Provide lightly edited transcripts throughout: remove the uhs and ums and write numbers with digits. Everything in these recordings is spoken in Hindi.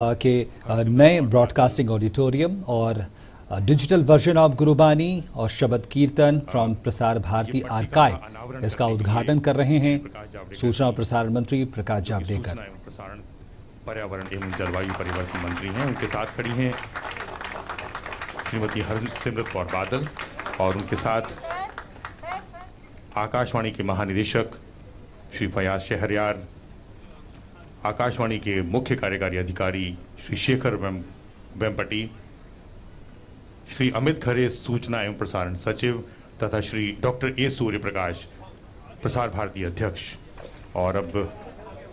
के नए ब्रॉडकास्टिंग ऑडिटोरियम और डिजिटल वर्जन ऑफ गुरुबानी और शबद कीर्तन फ्रॉम प्रसार भारती आर्काइव, इसका उद्घाटन कर रहे हैं सूचना और प्रसारण मंत्री प्रकाश जावड़ेकर। प्रसारण, पर्यावरण एवं जलवायु परिवर्तन मंत्री हैं। उनके साथ खड़ी हैं श्रीमती हरसिमरत कौर बादल और उनके साथ आकाशवाणी के महानिदेशक श्री फयाज शहरयार, आकाशवाणी के मुख्य कार्यकारी अधिकारी श्री शेखर वेम्पटी, श्री अमित खरे सूचना एवं प्रसारण सचिव तथा श्री डॉक्टर ए सूर्यप्रकाश प्रसार भारती अध्यक्ष। और अब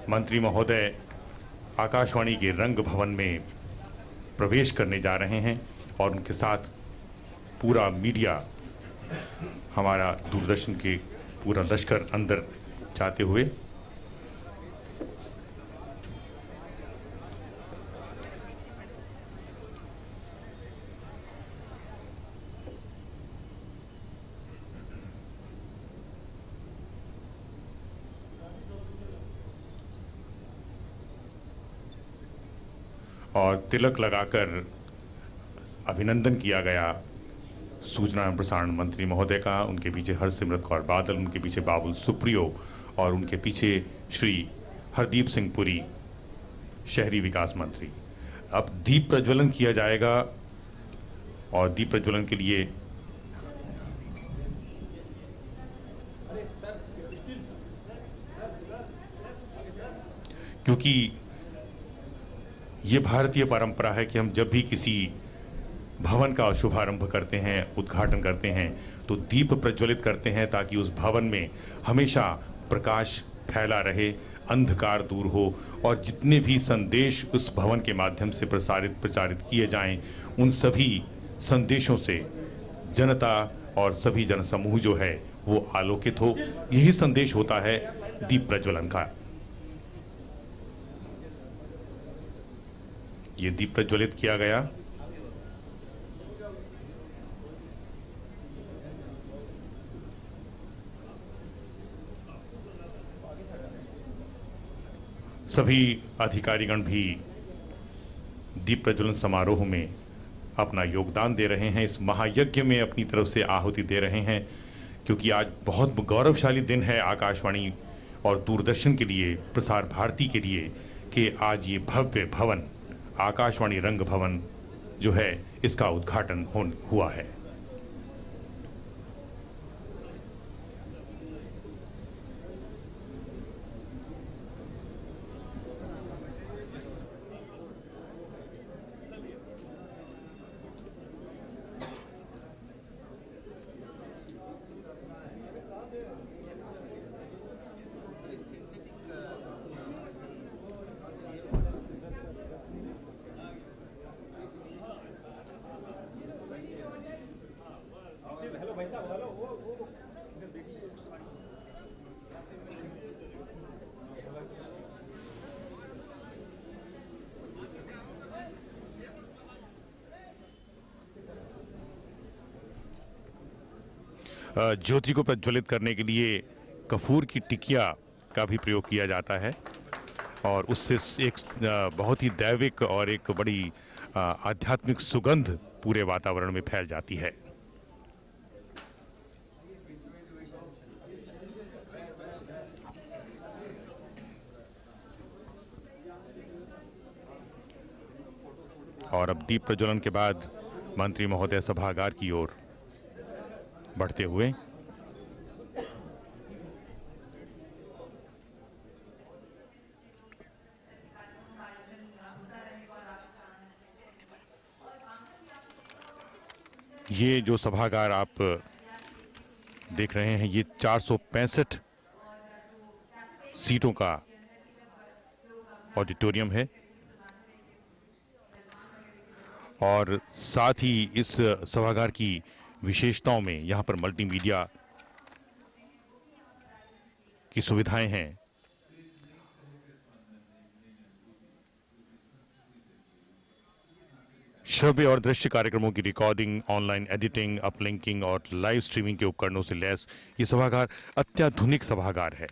मंत्री महोदय आकाशवाणी के रंग भवन में प्रवेश करने जा रहे हैं और उनके साथ पूरा मीडिया, हमारा दूरदर्शन के पूरा लश्कर अंदर जाते हुए और तिलक लगाकर अभिनंदन किया गया सूचना एवं प्रसारण मंत्री महोदय का। उनके पीछे हरसिमरत कौर बादल, उनके पीछे बाबुल सुप्रियो और उनके पीछे श्री हरदीप सिंह पुरी, शहरी विकास मंत्री। अब दीप प्रज्वलन किया जाएगा और दीप प्रज्वलन के लिए क्योंकि ये भारतीय परंपरा है कि हम जब भी किसी भवन का शुभारंभ करते हैं, उद्घाटन करते हैं, तो दीप प्रज्वलित करते हैं ताकि उस भवन में हमेशा प्रकाश फैला रहे, अंधकार दूर हो और जितने भी संदेश उस भवन के माध्यम से प्रचारित किए जाएं, उन सभी संदेशों से जनता और सभी जनसमूह जो है वो आलोकित हो। यही संदेश होता है दीप प्रज्वलन का। ये दीप प्रज्वलित किया गया। सभी अधिकारीगण भी दीप प्रज्वलन समारोह में अपना योगदान दे रहे हैं, इस महायज्ञ में अपनी तरफ से आहुति दे रहे हैं, क्योंकि आज बहुत गौरवशाली दिन है आकाशवाणी और दूरदर्शन के लिए, प्रसार भारती के लिए, कि आज ये भव्य भवन आकाशवाणी रंग भवन जो है इसका उद्घाटन हुआ है। ज्योति को प्रज्वलित करने के लिए कपूर की टिकिया का भी प्रयोग किया जाता है और उससे एक बहुत ही दैविक और एक बड़ी आध्यात्मिक सुगंध पूरे वातावरण में फैल जाती है। और अब दीप प्रज्वलन के बाद मंत्री महोदय सभागार की ओर बढ़ते हुए ये जो सभागार आप देख रहे हैं, ये 465 सीटों का ऑडिटोरियम है और साथ ही इस सभागार की विशेषताओं में यहाँ पर मल्टीमीडिया की सुविधाएं हैं। श्रव्य और दृश्य कार्यक्रमों की रिकॉर्डिंग, ऑनलाइन एडिटिंग, अपलिंकिंग और लाइव स्ट्रीमिंग के उपकरणों से लैस ये सभागार अत्याधुनिक सभागार है।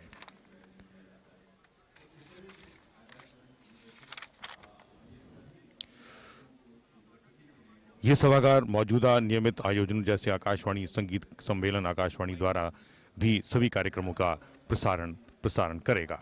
ये सभागार मौजूदा नियमित आयोजनों जैसे आकाशवाणी संगीत सम्मेलन आकाशवाणी द्वारा भी सभी कार्यक्रमों का प्रसारण करेगा।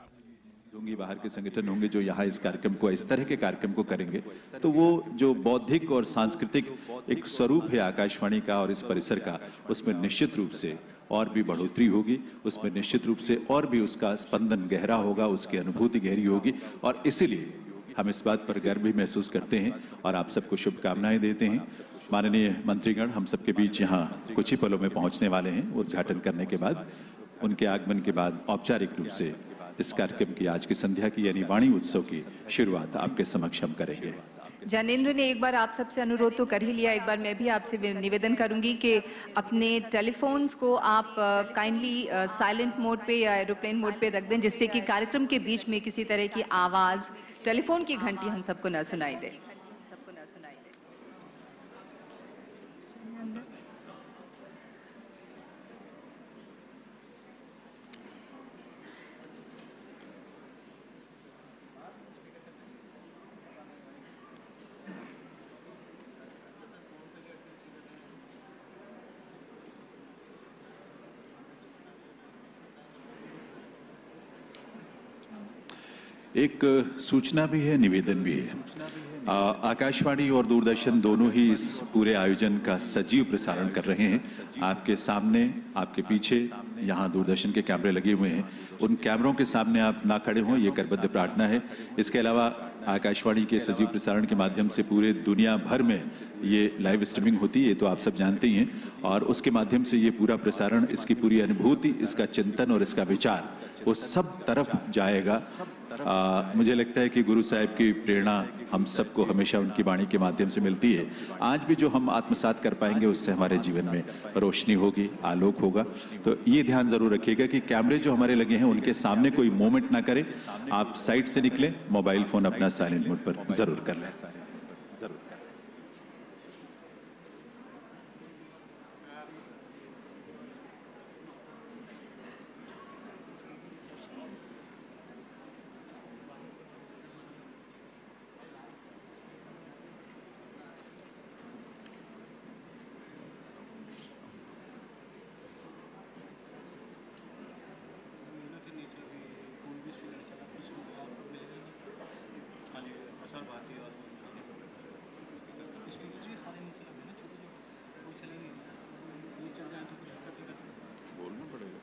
होंगी बाहर के संगठन होंगे जो यहाँ इस कार्यक्रम को, इस तरह के कार्यक्रम को करेंगे, तो वो जो बौद्धिक और सांस्कृतिक एक स्वरूप है आकाशवाणी का और इस परिसर का, उसमें निश्चित रूप से और भी बढ़ोतरी होगी, उसमें निश्चित रूप से और भी उसका स्पंदन गहरा होगा, उसकी अनुभूति गहरी होगी। और इसीलिए हम इस बात पर गर्व भी महसूस करते हैं और आप सबको शुभकामनाएं देते हैं। माननीय मंत्रीगण हम सबके बीच यहाँ कुछ ही पलों में पहुँचने वाले हैं। उद्घाटन करने के बाद, उनके आगमन के बाद औपचारिक रूप से इस कार्यक्रम की, आज की संध्या की यानी वाणी उत्सव की शुरुआत आपके समक्ष हम करेंगे। ज्ञानेंद्र ने एक बार आप सबसे अनुरोध तो कर ही लिया, एक बार मैं भी आपसे निवेदन करूंगी कि अपने टेलीफोन्स को आप काइंडली साइलेंट मोड पे या एरोप्लेन मोड पे रख दें, जिससे कि कार्यक्रम के बीच में किसी तरह की आवाज़, टेलीफोन की घंटी हम सबको न सुनाई दे। एक सूचना भी है, निवेदन भी है। आकाशवाणी और दूरदर्शन दोनों ही इस पूरे आयोजन का सजीव प्रसारण कर रहे हैं। आपके सामने, आपके पीछे यहाँ दूरदर्शन के कैमरे लगे हुए हैं, उन कैमरों के सामने आप ना खड़े हों, ये करबद्ध प्रार्थना है। इसके अलावा आकाशवाणी के सजीव प्रसारण के माध्यम से पूरे दुनिया भर में ये लाइव स्ट्रीमिंग होती है, ये तो आप सब जानते ही हैं, और उसके माध्यम से ये पूरा प्रसारण, इसकी पूरी अनुभूति, इसका चिंतन और इसका विचार वो सब तरफ जाएगा। मुझे लगता है कि गुरु साहिब की प्रेरणा हम सबको हमेशा उनकी वाणी के माध्यम से मिलती है। आज भी जो हम आत्मसात कर पाएंगे उससे हमारे जीवन में रोशनी होगी, आलोक होगा। तो ये ध्यान जरूर रखिएगा कि कैमरे जो हमारे लगे हैं उनके सामने कोई मूवमेंट ना करें। आप साइड से निकलें, मोबाइल फोन अपना साइलेंट मोड पर जरूर कर लें। बोलना पड़ेगा।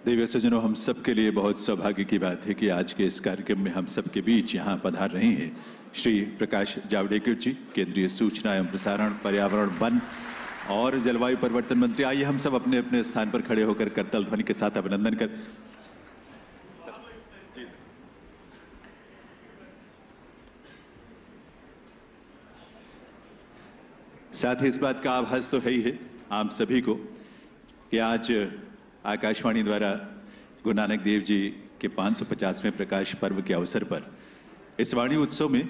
देवी सज्जनों, हम सबके लिए बहुत सौभाग्य की बात है कि आज के इस कार्यक्रम में हम सबके बीच यहाँ पधार रहे हैं श्री प्रकाश जावड़ेकर जी, केंद्रीय सूचना एवं प्रसारण, पर्यावरण, वन और जलवायु परिवर्तन मंत्री। आइए हम सब अपने अपने स्थान पर खड़े होकर करताल ध्वनि के साथ अभिनंदन कर। साथ ही इस बात का आभास तो है ही है आप सभी को कि आज आकाशवाणी द्वारा गुरु नानक देव जी के 550वें प्रकाश पर्व के अवसर पर इस वाणी उत्सव में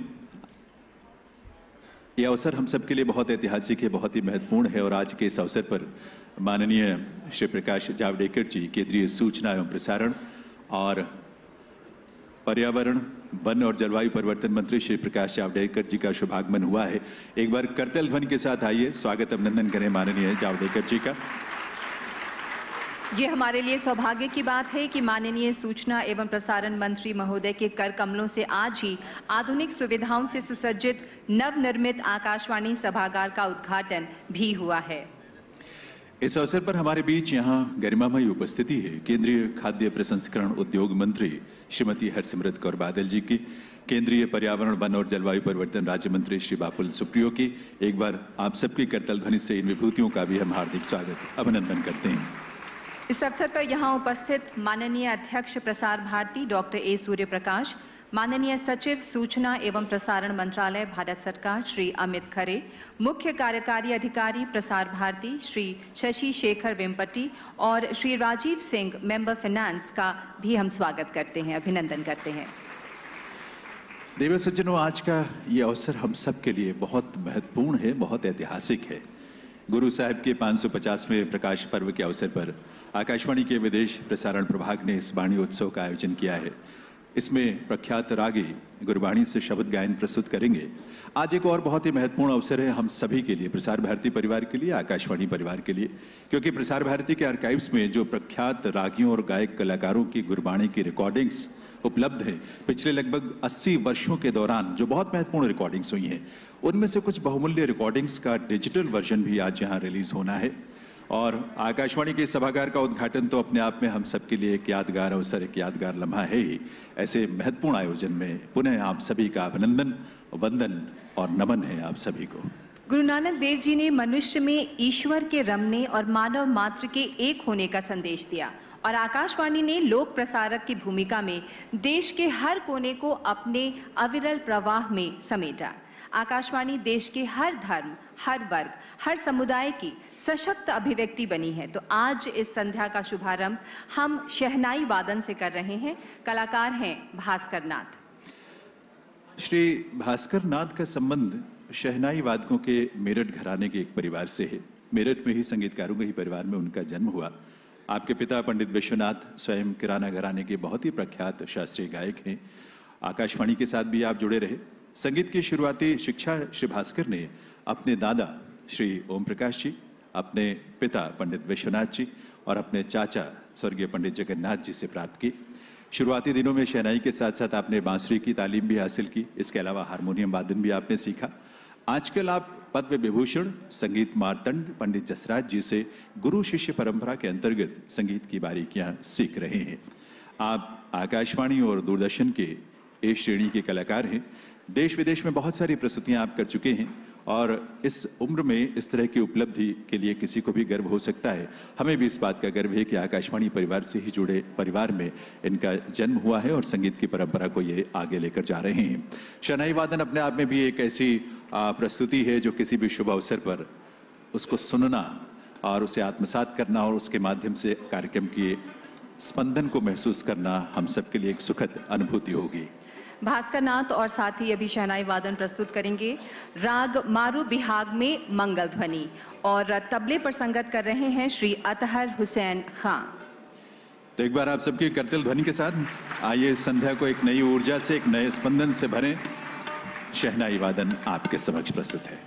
यह अवसर हम सबके लिए बहुत ऐतिहासिक है, बहुत ही महत्वपूर्ण है। और आज के इस अवसर पर माननीय श्री प्रकाश जावड़ेकर जी, केंद्रीय सूचना एवं प्रसारण और पर्यावरण, वन और जलवायु परिवर्तन मंत्री श्री प्रकाश जावड़ेकर जी का शुभागमन हुआ है। एक बार करताल ध्वनि के साथ आइए स्वागत अभिनंदन करें माननीय जावड़ेकर जी का। ये हमारे लिए सौभाग्य की बात है कि माननीय सूचना एवं प्रसारण मंत्री महोदय के कर कमलों से आज ही आधुनिक सुविधाओं से सुसज्जित नवनिर्मित आकाशवाणी सभागार का उद्घाटन भी हुआ है। इस अवसर पर हमारे बीच यहाँ गरिमामयी उपस्थिति है केंद्रीय खाद्य प्रसंस्करण उद्योग मंत्री श्रीमती हरसिमरत कौर बादल जी की, केंद्रीय पर्यावरण, वन और जलवायु परिवर्तन राज्य मंत्री श्री बाबुल सुप्रियो की। एक बार आप सबकी करताल ध्वनि से इन विभूतियों का भी हम हार्दिक स्वागत, अभिनंदन करते हैं। इस अवसर पर यहाँ उपस्थित माननीय अध्यक्ष प्रसार भारती डॉक्टर ए सूर्य प्रकाश, माननीय सचिव सूचना एवं प्रसारण मंत्रालय भारत सरकार श्री अमित खरे, मुख्य कार्यकारी अधिकारी प्रसार भारती श्री शशि शेखर वेम्पटी और श्री राजीव सिंह मेंबर फाइनेंस का भी हम स्वागत करते हैं, अभिनंदन करते हैं। देव सज्जनों, आज का ये अवसर हम सब के लिए बहुत महत्वपूर्ण है, बहुत ऐतिहासिक है। गुरु साहिब के 550वें प्रकाश पर्व के अवसर पर आकाशवाणी के विदेश प्रसारण प्रभाग ने इस वाणी उत्सव का आयोजन किया है। इसमें प्रख्यात रागी गुरबाणी से शब्द गायन प्रस्तुत करेंगे। आज एक और बहुत ही महत्वपूर्ण अवसर है हम सभी के लिए, प्रसार भारती परिवार के लिए, आकाशवाणी परिवार के लिए, क्योंकि प्रसार भारती के आर्काइव्स में जो प्रख्यात रागियों और गायक कलाकारों की गुरबाणी की रिकॉर्डिंग्स उपलब्ध है, पिछले लगभग 80 वर्षों के दौरान जो बहुत महत्वपूर्ण रिकॉर्डिंग्स हुई हैं, उनमें से कुछ बहुमूल्य रिकॉर्डिंग्स का डिजिटल वर्जन भी आज यहाँ रिलीज होना है। और आकाशवाणी के सभागार का उद्घाटन तो अपने आप में हम सबके लिए एक यादगार अवसर, एक यादगार लम्हा है ही। ऐसे महत्वपूर्ण आयोजन में पुनः आप सभी का अभिनंदन, वंदन और नमन है आप सभी को। गुरु नानक देव जी ने मनुष्य में ईश्वर के रमने और मानव मात्र के एक होने का संदेश दिया और आकाशवाणी ने लोक प्रसारक की भूमिका में देश के हर कोने को अपने अविरल प्रवाह में समेटा। आकाशवाणी देश के हर धर्म, हर वर्ग, हर समुदाय की सशक्त अभिव्यक्ति बनी है। तो आज इस संध्या का शुभारंभ हम शहनाई वादन से कर रहे हैं। कलाकार हैं भास्कर नाथ। श्री भास्कर नाथ का संबंध शहनाई वादकों के मेरठ घराने के एक परिवार से है। मेरठ में ही संगीतकारों के ही परिवार में उनका जन्म हुआ। आपके पिता पंडित विश्वनाथ स्वयं किराना घराने के बहुत ही प्रख्यात शास्त्रीय गायक हैं। आकाशवाणी के साथ भी आप जुड़े रहे। संगीत की शुरुआती शिक्षा श्री भास्कर ने अपने दादा श्री ओम प्रकाश जी, अपने पिता पंडित विश्वनाथ जी और अपने चाचा स्वर्गीय पंडित जगन्नाथ जी से प्राप्त की। शुरुआती दिनों में शहनाई के साथ साथ आपने बांसुरी की तालीम भी हासिल की। इसके अलावा हारमोनियम वादन भी आपने सीखा। आजकल आप पद्म विभूषण संगीत मार्तंड पंडित जसराज जी से गुरु शिष्य परंपरा के अंतर्गत संगीत की बारीकियां सीख रहे हैं। आप आकाशवाणी और दूरदर्शन के ए श्रेणी के कलाकार हैं। देश विदेश में बहुत सारी प्रस्तुतियां आप कर चुके हैं और इस उम्र में इस तरह की उपलब्धि के लिए किसी को भी गर्व हो सकता है। हमें भी इस बात का गर्व है कि आकाशवाणी परिवार से ही जुड़े परिवार में इनका जन्म हुआ है और संगीत की परंपरा को ये आगे लेकर जा रहे हैं। शहनाई वादन अपने आप में भी एक ऐसी प्रस्तुति है जो किसी भी शुभ अवसर पर उसको सुनना और उसे आत्मसात करना और उसके माध्यम से कार्यक्रम के स्पंदन को महसूस करना हम सबके लिए एक सुखद अनुभूति होगी। भास्कर नाथ और साथ ही अभी शहनाई वादन प्रस्तुत करेंगे राग मारू बिहाग में मंगल ध्वनि और तबले पर संगत कर रहे हैं श्री अतहर हुसैन खां। तो एक बार आप सबकी करतल ध्वनि के साथ आइए इस संध्या को एक नई ऊर्जा से, एक नए स्पंदन से भरें। शहनाई वादन आपके समक्ष प्रस्तुत है।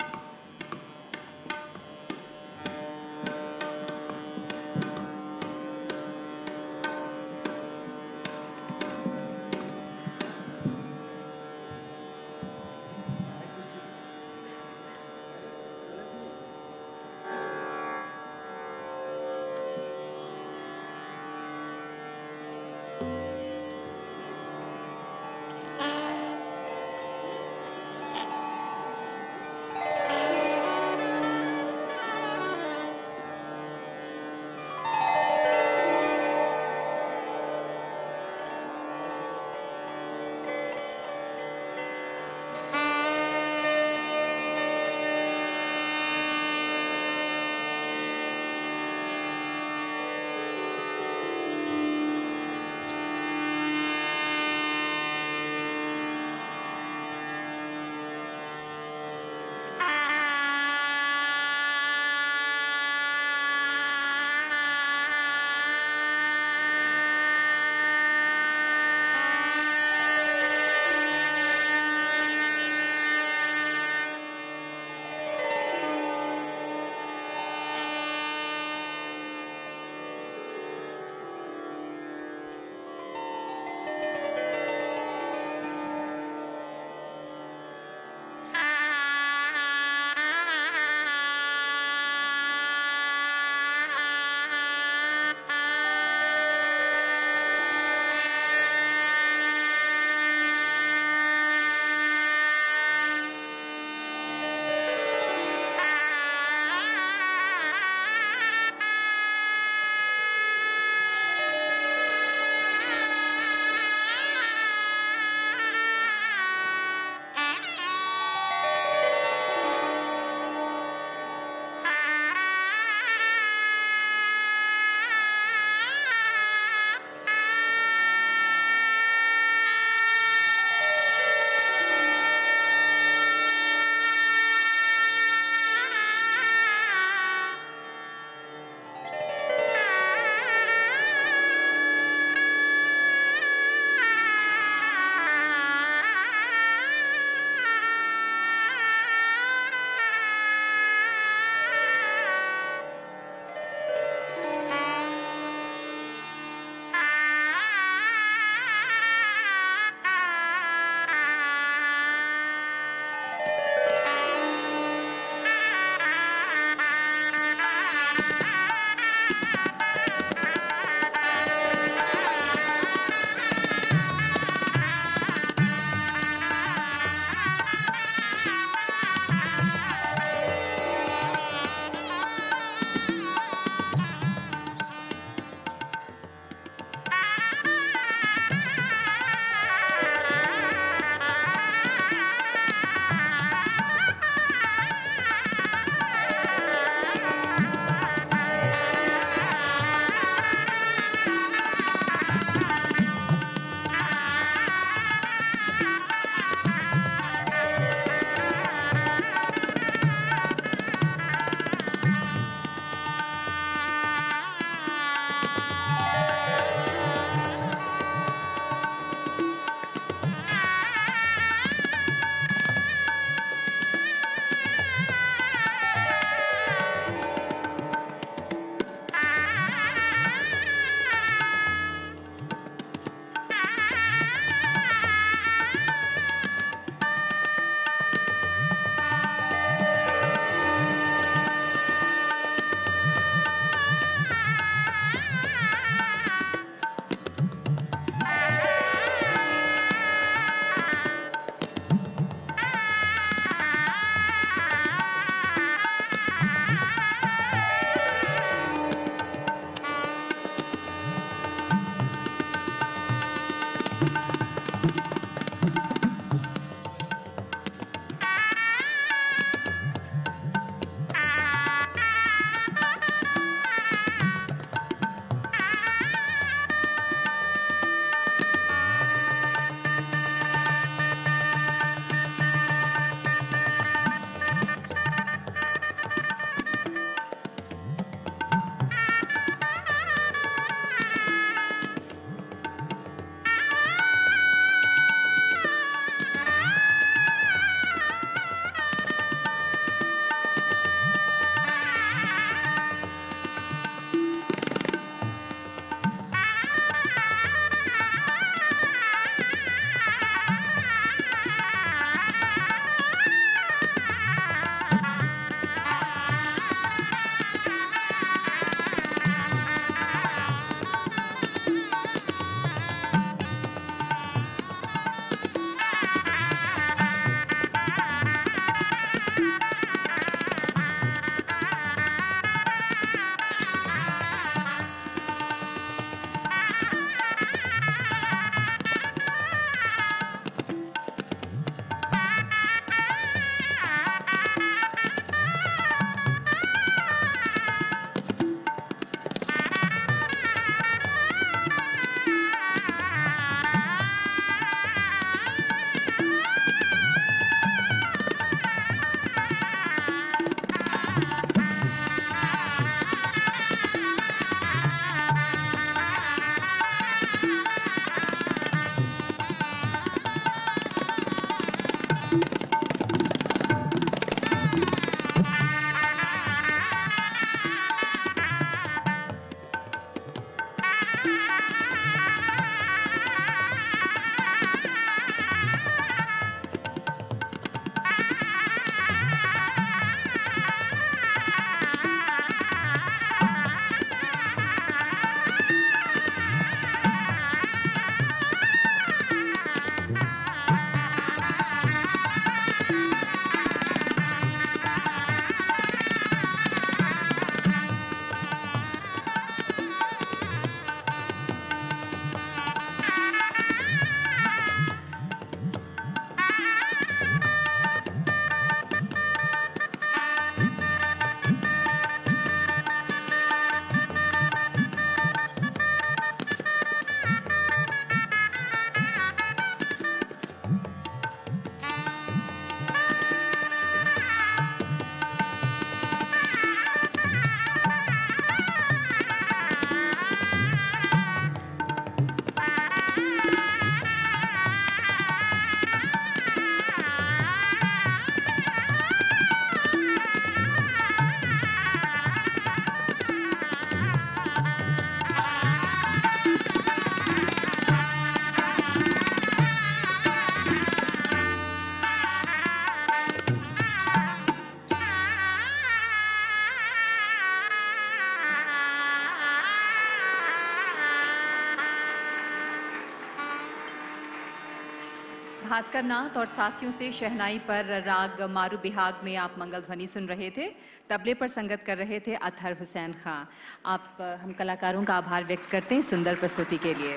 भास्कर नाथ और साथियों से शहनाई पर राग मारू बिहाग में आप मंगल ध्वनि सुन रहे थे। तबले पर संगत कर रहे थे अतहर हुसैन खां। आप हम कलाकारों का आभार व्यक्त करते हैं सुंदर प्रस्तुति के लिए।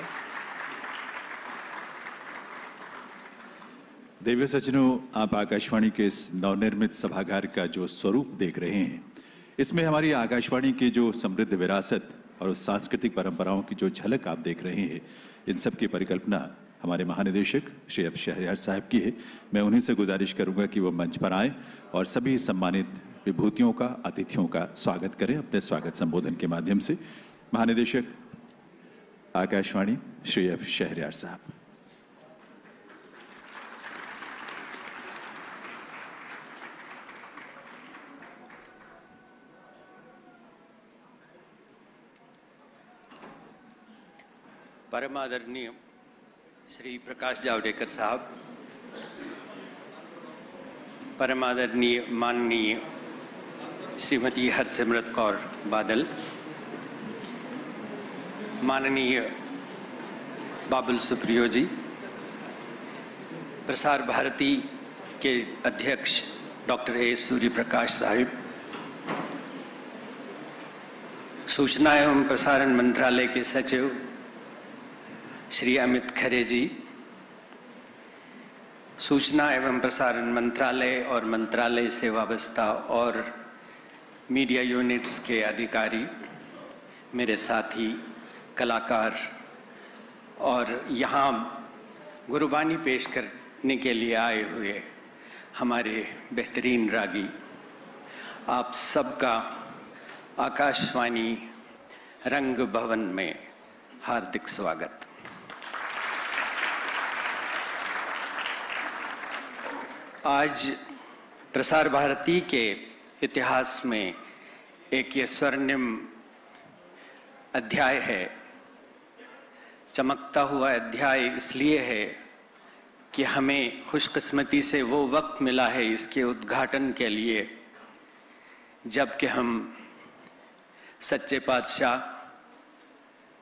देव्य सज्जनों, आप आकाशवाणी के इस नवनिर्मित सभागार का जो स्वरूप देख रहे हैं, इसमें हमारी आकाशवाणी की जो समृद्ध विरासत और उस सांस्कृतिक परंपराओं की जो झलक आप देख रहे हैं, इन सब की परिकल्पना हमारे महानिदेशक श्री एफ शहरयार साहब की है। मैं उन्हीं से गुजारिश करूंगा कि वो मंच पर आए और सभी सम्मानित विभूतियों का, अतिथियों का स्वागत करें अपने स्वागत संबोधन के माध्यम से। महानिदेशक आकाशवाणी श्री एफ शहरयार साहब। परमादरणीय श्री प्रकाश जावड़ेकर साहब, परमादरणीय माननीय श्रीमती हरसिमरत कौर बादल, माननीय बाबुल सुप्रियो जी, प्रसार भारती के अध्यक्ष डॉक्टर ए सूर्य प्रकाश साहिब, सूचना एवं प्रसारण मंत्रालय के सचिव श्री अमित खरे जी, सूचना एवं प्रसारण मंत्रालय और मंत्रालय से वाबस्ता और मीडिया यूनिट्स के अधिकारी, मेरे साथी कलाकार और यहाँ गुरुबानी पेश करने के लिए आए हुए हमारे बेहतरीन रागी, आप सबका आकाशवाणी रंग भवन में हार्दिक स्वागत। आज प्रसार भारती के इतिहास में एक ये स्वर्णिम अध्याय है। चमकता हुआ अध्याय इसलिए है कि हमें खुशकिस्मती से वो वक्त मिला है इसके उद्घाटन के लिए, जबकि हम सच्चे पातशाह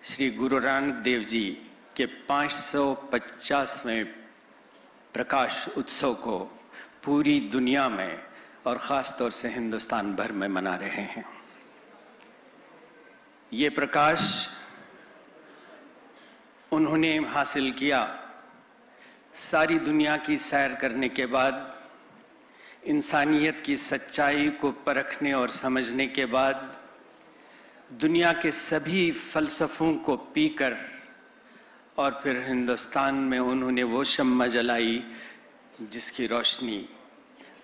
श्री गुरु नानक देव जी के 550वें प्रकाश उत्सव को पूरी दुनिया में और ख़ास तौर से हिंदुस्तान भर में मना रहे हैं। ये प्रकाश उन्होंने हासिल किया सारी दुनिया की सैर करने के बाद, इंसानियत की सच्चाई को परखने और समझने के बाद, दुनिया के सभी फ़लसफ़ों को पीकर, और फिर हिंदुस्तान में उन्होंने वो शम्मा जलाई जिसकी रोशनी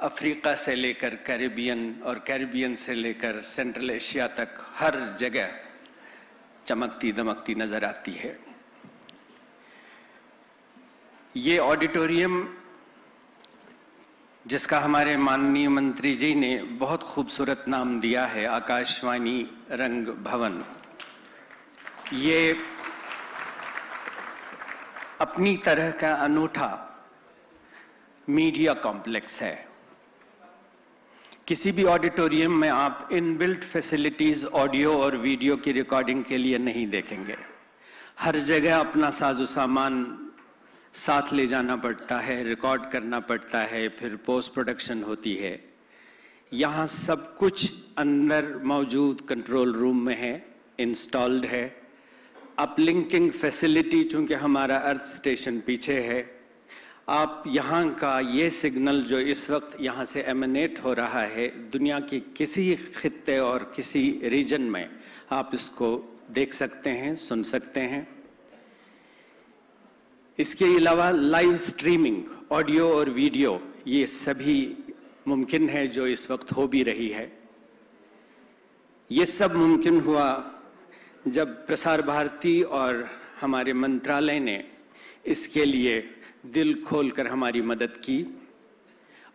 अफ्रीका से लेकर कैरिबियन और कैरिबियन से लेकर सेंट्रल एशिया तक हर जगह चमकती दमकती नजर आती है। ये ऑडिटोरियम, जिसका हमारे माननीय मंत्री जी ने बहुत खूबसूरत नाम दिया है, आकाशवाणी रंग भवन, ये अपनी तरह का अनूठा मीडिया कॉम्प्लेक्स है। किसी भी ऑडिटोरियम में आप इनबिल्ट फैसिलिटीज ऑडियो और वीडियो की रिकॉर्डिंग के लिए नहीं देखेंगे। हर जगह अपना साजो सामान साथ ले जाना पड़ता है, रिकॉर्ड करना पड़ता है, फिर पोस्ट प्रोडक्शन होती है। यहाँ सब कुछ अंदर मौजूद कंट्रोल रूम में है, इंस्टॉल्ड है। अपलिंकिंग फैसिलिटी, चूंकि हमारा अर्थ स्टेशन पीछे है, आप यहाँ का ये सिग्नल जो इस वक्त यहाँ से एमिनेट हो रहा है, दुनिया के किसी खित्ते और किसी रीजन में आप इसको देख सकते हैं, सुन सकते हैं। इसके अलावा लाइव स्ट्रीमिंग ऑडियो और वीडियो, ये सभी मुमकिन है जो इस वक्त हो भी रही है। ये सब मुमकिन हुआ जब प्रसार भारती और हमारे मंत्रालय ने इसके लिए दिल खोलकर हमारी मदद की,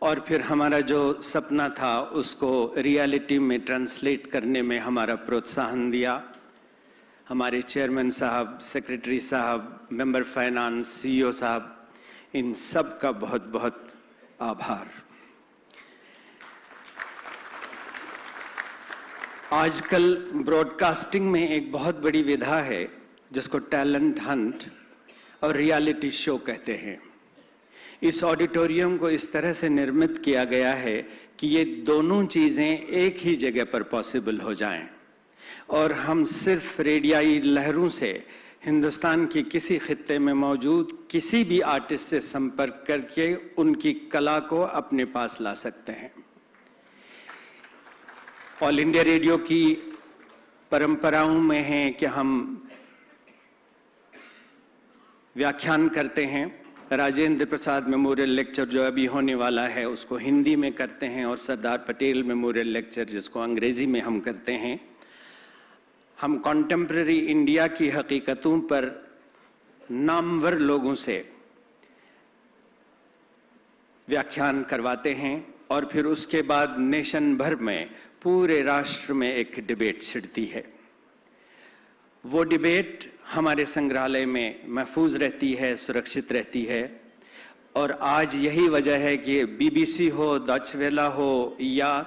और फिर हमारा जो सपना था उसको रियलिटी में ट्रांसलेट करने में हमारा प्रोत्साहन दिया। हमारे चेयरमैन साहब, सेक्रेटरी साहब, मेंबर फाइनेंस, सीईओ साहब, इन सब का बहुत बहुत आभार। आजकल ब्रॉडकास्टिंग में एक बहुत बड़ी विधा है जिसको टैलेंट हंट और रियलिटी शो कहते हैं। इस ऑडिटोरियम को इस तरह से निर्मित किया गया है कि ये दोनों चीज़ें एक ही जगह पर पॉसिबल हो जाएं और हम सिर्फ रेडियाई लहरों से हिंदुस्तान की किसी खित्ते में मौजूद किसी भी आर्टिस्ट से संपर्क करके उनकी कला को अपने पास ला सकते हैं। ऑल इंडिया रेडियो की परंपराओं में है कि हम व्याख्यान करते हैं। राजेंद्र प्रसाद मेमोरियल लेक्चर जो अभी होने वाला है उसको हिंदी में करते हैं और सरदार पटेल मेमोरियल लेक्चर जिसको अंग्रेजी में हम करते हैं। हम कॉन्टेम्प्रेरी इंडिया की हकीकतों पर नामवर लोगों से व्याख्यान करवाते हैं और फिर उसके बाद नेशन भर में पूरे राष्ट्र में एक डिबेट छिड़ती है। वो डिबेट हमारे संग्रहालय में महफूज रहती है, सुरक्षित रहती है और आज यही वजह है कि BBC हो, डॉइचे वेले हो या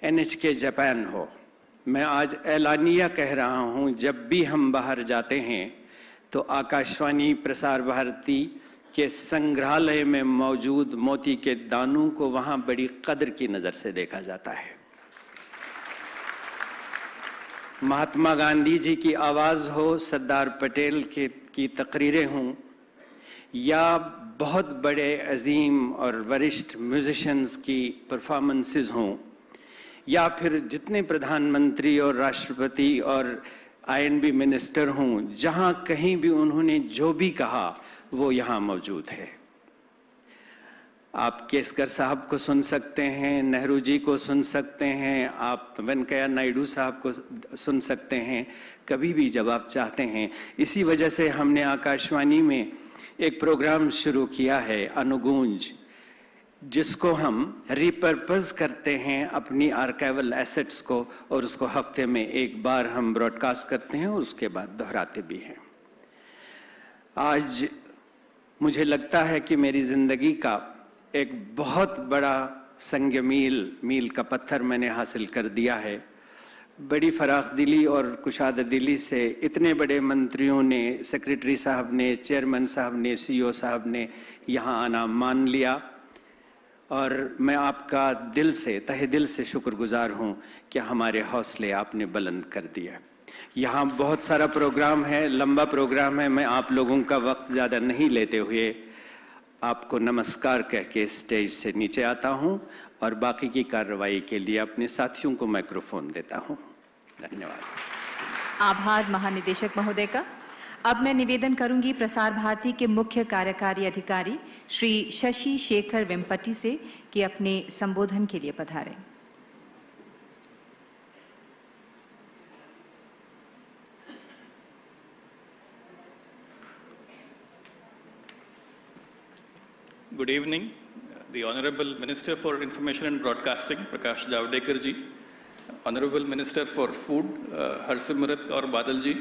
NHK जापान हो, मैं आज ऐलानिया कह रहा हूं, जब भी हम बाहर जाते हैं तो आकाशवाणी प्रसार भारती के संग्रहालय में मौजूद मोती के दानों को वहां बड़ी कदर की नजर से देखा जाता है। महात्मा गांधी जी की आवाज हो, सरदार पटेल की तकरीरें हों या बहुत बड़े अजीम और वरिष्ठ म्यूजिशियंस की परफॉर्मेंसेस हों या फिर जितने प्रधानमंत्री और राष्ट्रपति और INB मिनिस्टर हों, जहां कहीं भी उन्होंने जो भी कहा वो यहाँ मौजूद है। आप केसकर साहब को सुन सकते हैं, नेहरू जी को सुन सकते हैं, आप वेंकैया नायडू साहब को सुन सकते हैं कभी भी जब आप चाहते हैं। इसी वजह से हमने आकाशवाणी में एक प्रोग्राम शुरू किया है अनुगूंज, जिसको हम रिपर्पस करते हैं अपनी आर्काइवल एसेट्स को और उसको हफ्ते में एक बार हम ब्रॉडकास्ट करते हैं और उसके बाद दोहराते भी हैं। आज मुझे लगता है कि मेरी जिंदगी का एक बहुत बड़ा संग मील का पत्थर मैंने हासिल कर दिया है। बड़ी फराख दिली और कुशादा दिली से इतने बड़े मंत्रियों ने, सेक्रेटरी साहब ने, चेयरमैन साहब ने, CEO साहब ने यहाँ आना मान लिया और मैं आपका दिल से, तहे दिल से शुक्रगुजार हूँ कि हमारे हौसले आपने बुलंद कर दिया। यहाँ बहुत सारा प्रोग्राम है, लंबा प्रोग्राम है, मैं आप लोगों का वक्त ज़्यादा नहीं लेते हुए आपको नमस्कार कह के स्टेज से नीचे आता हूँ और बाकी की कार्रवाई के लिए अपने साथियों को माइक्रोफोन देता हूँ। धन्यवाद। आभार महानिदेशक महोदय का। अब मैं निवेदन करूंगी प्रसार भारती के मुख्य कार्यकारी अधिकारी श्री शशि शेखर वेम्पटी से कि अपने संबोधन के लिए पधारें। Good evening. The Honorable Minister for Information and Broadcasting, Prakash Javadekar ji, Honorable Minister for Food, Harsimrat Kaur Badal ji,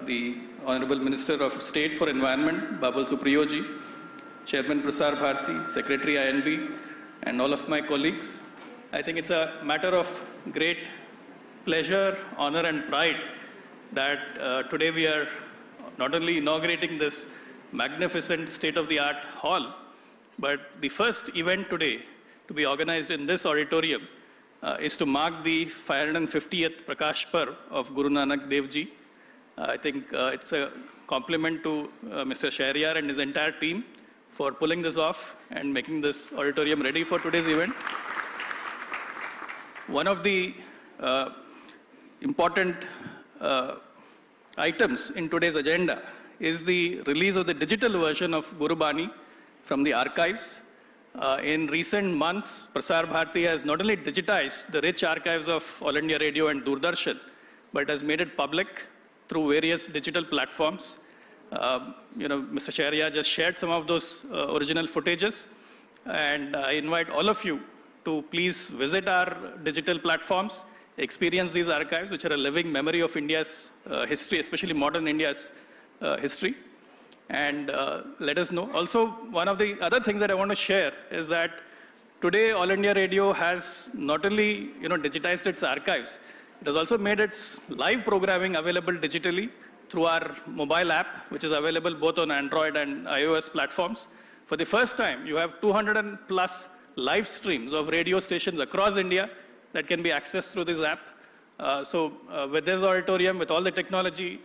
the Honorable Minister of State for Environment, Babal Supriyo ji, Chairman Prasar Bharati, Secretary INB, and all of my colleagues. I think it's a matter of great pleasure, honor, and pride that today we are not only inaugurating this magnificent state-of-the-art hall, but the first event today to be organized in this auditorium is to mark the 550th Prakash Parv of Guru Nanak Dev Ji. I think it's a compliment to Mr. Shahryar and his entire team for pulling this off and making this auditorium ready for today's event. One of the important items in today's agenda is the release of the digital version of Guru Bani from the archives. In recent months, Prasar Bharati has not only digitized the rich archives of All India Radio and Doordarshan, but has made it public through various digital platforms. Mr. Shahryar just shared some of those original footages, and I invite all of you to please visit our digital platforms, experience these archives, which are a living memory of India's history, especially modern India's history, and let us know. Also, one of the other things that I want to share is that today All India Radio has not only digitized its archives, it has also made its live programming available digitally through our mobile app, which is available both on Android and iOS platforms. For the first time, you have 200 plus live streams of radio stations across India that can be accessed through this app. With this auditorium, with all the technology,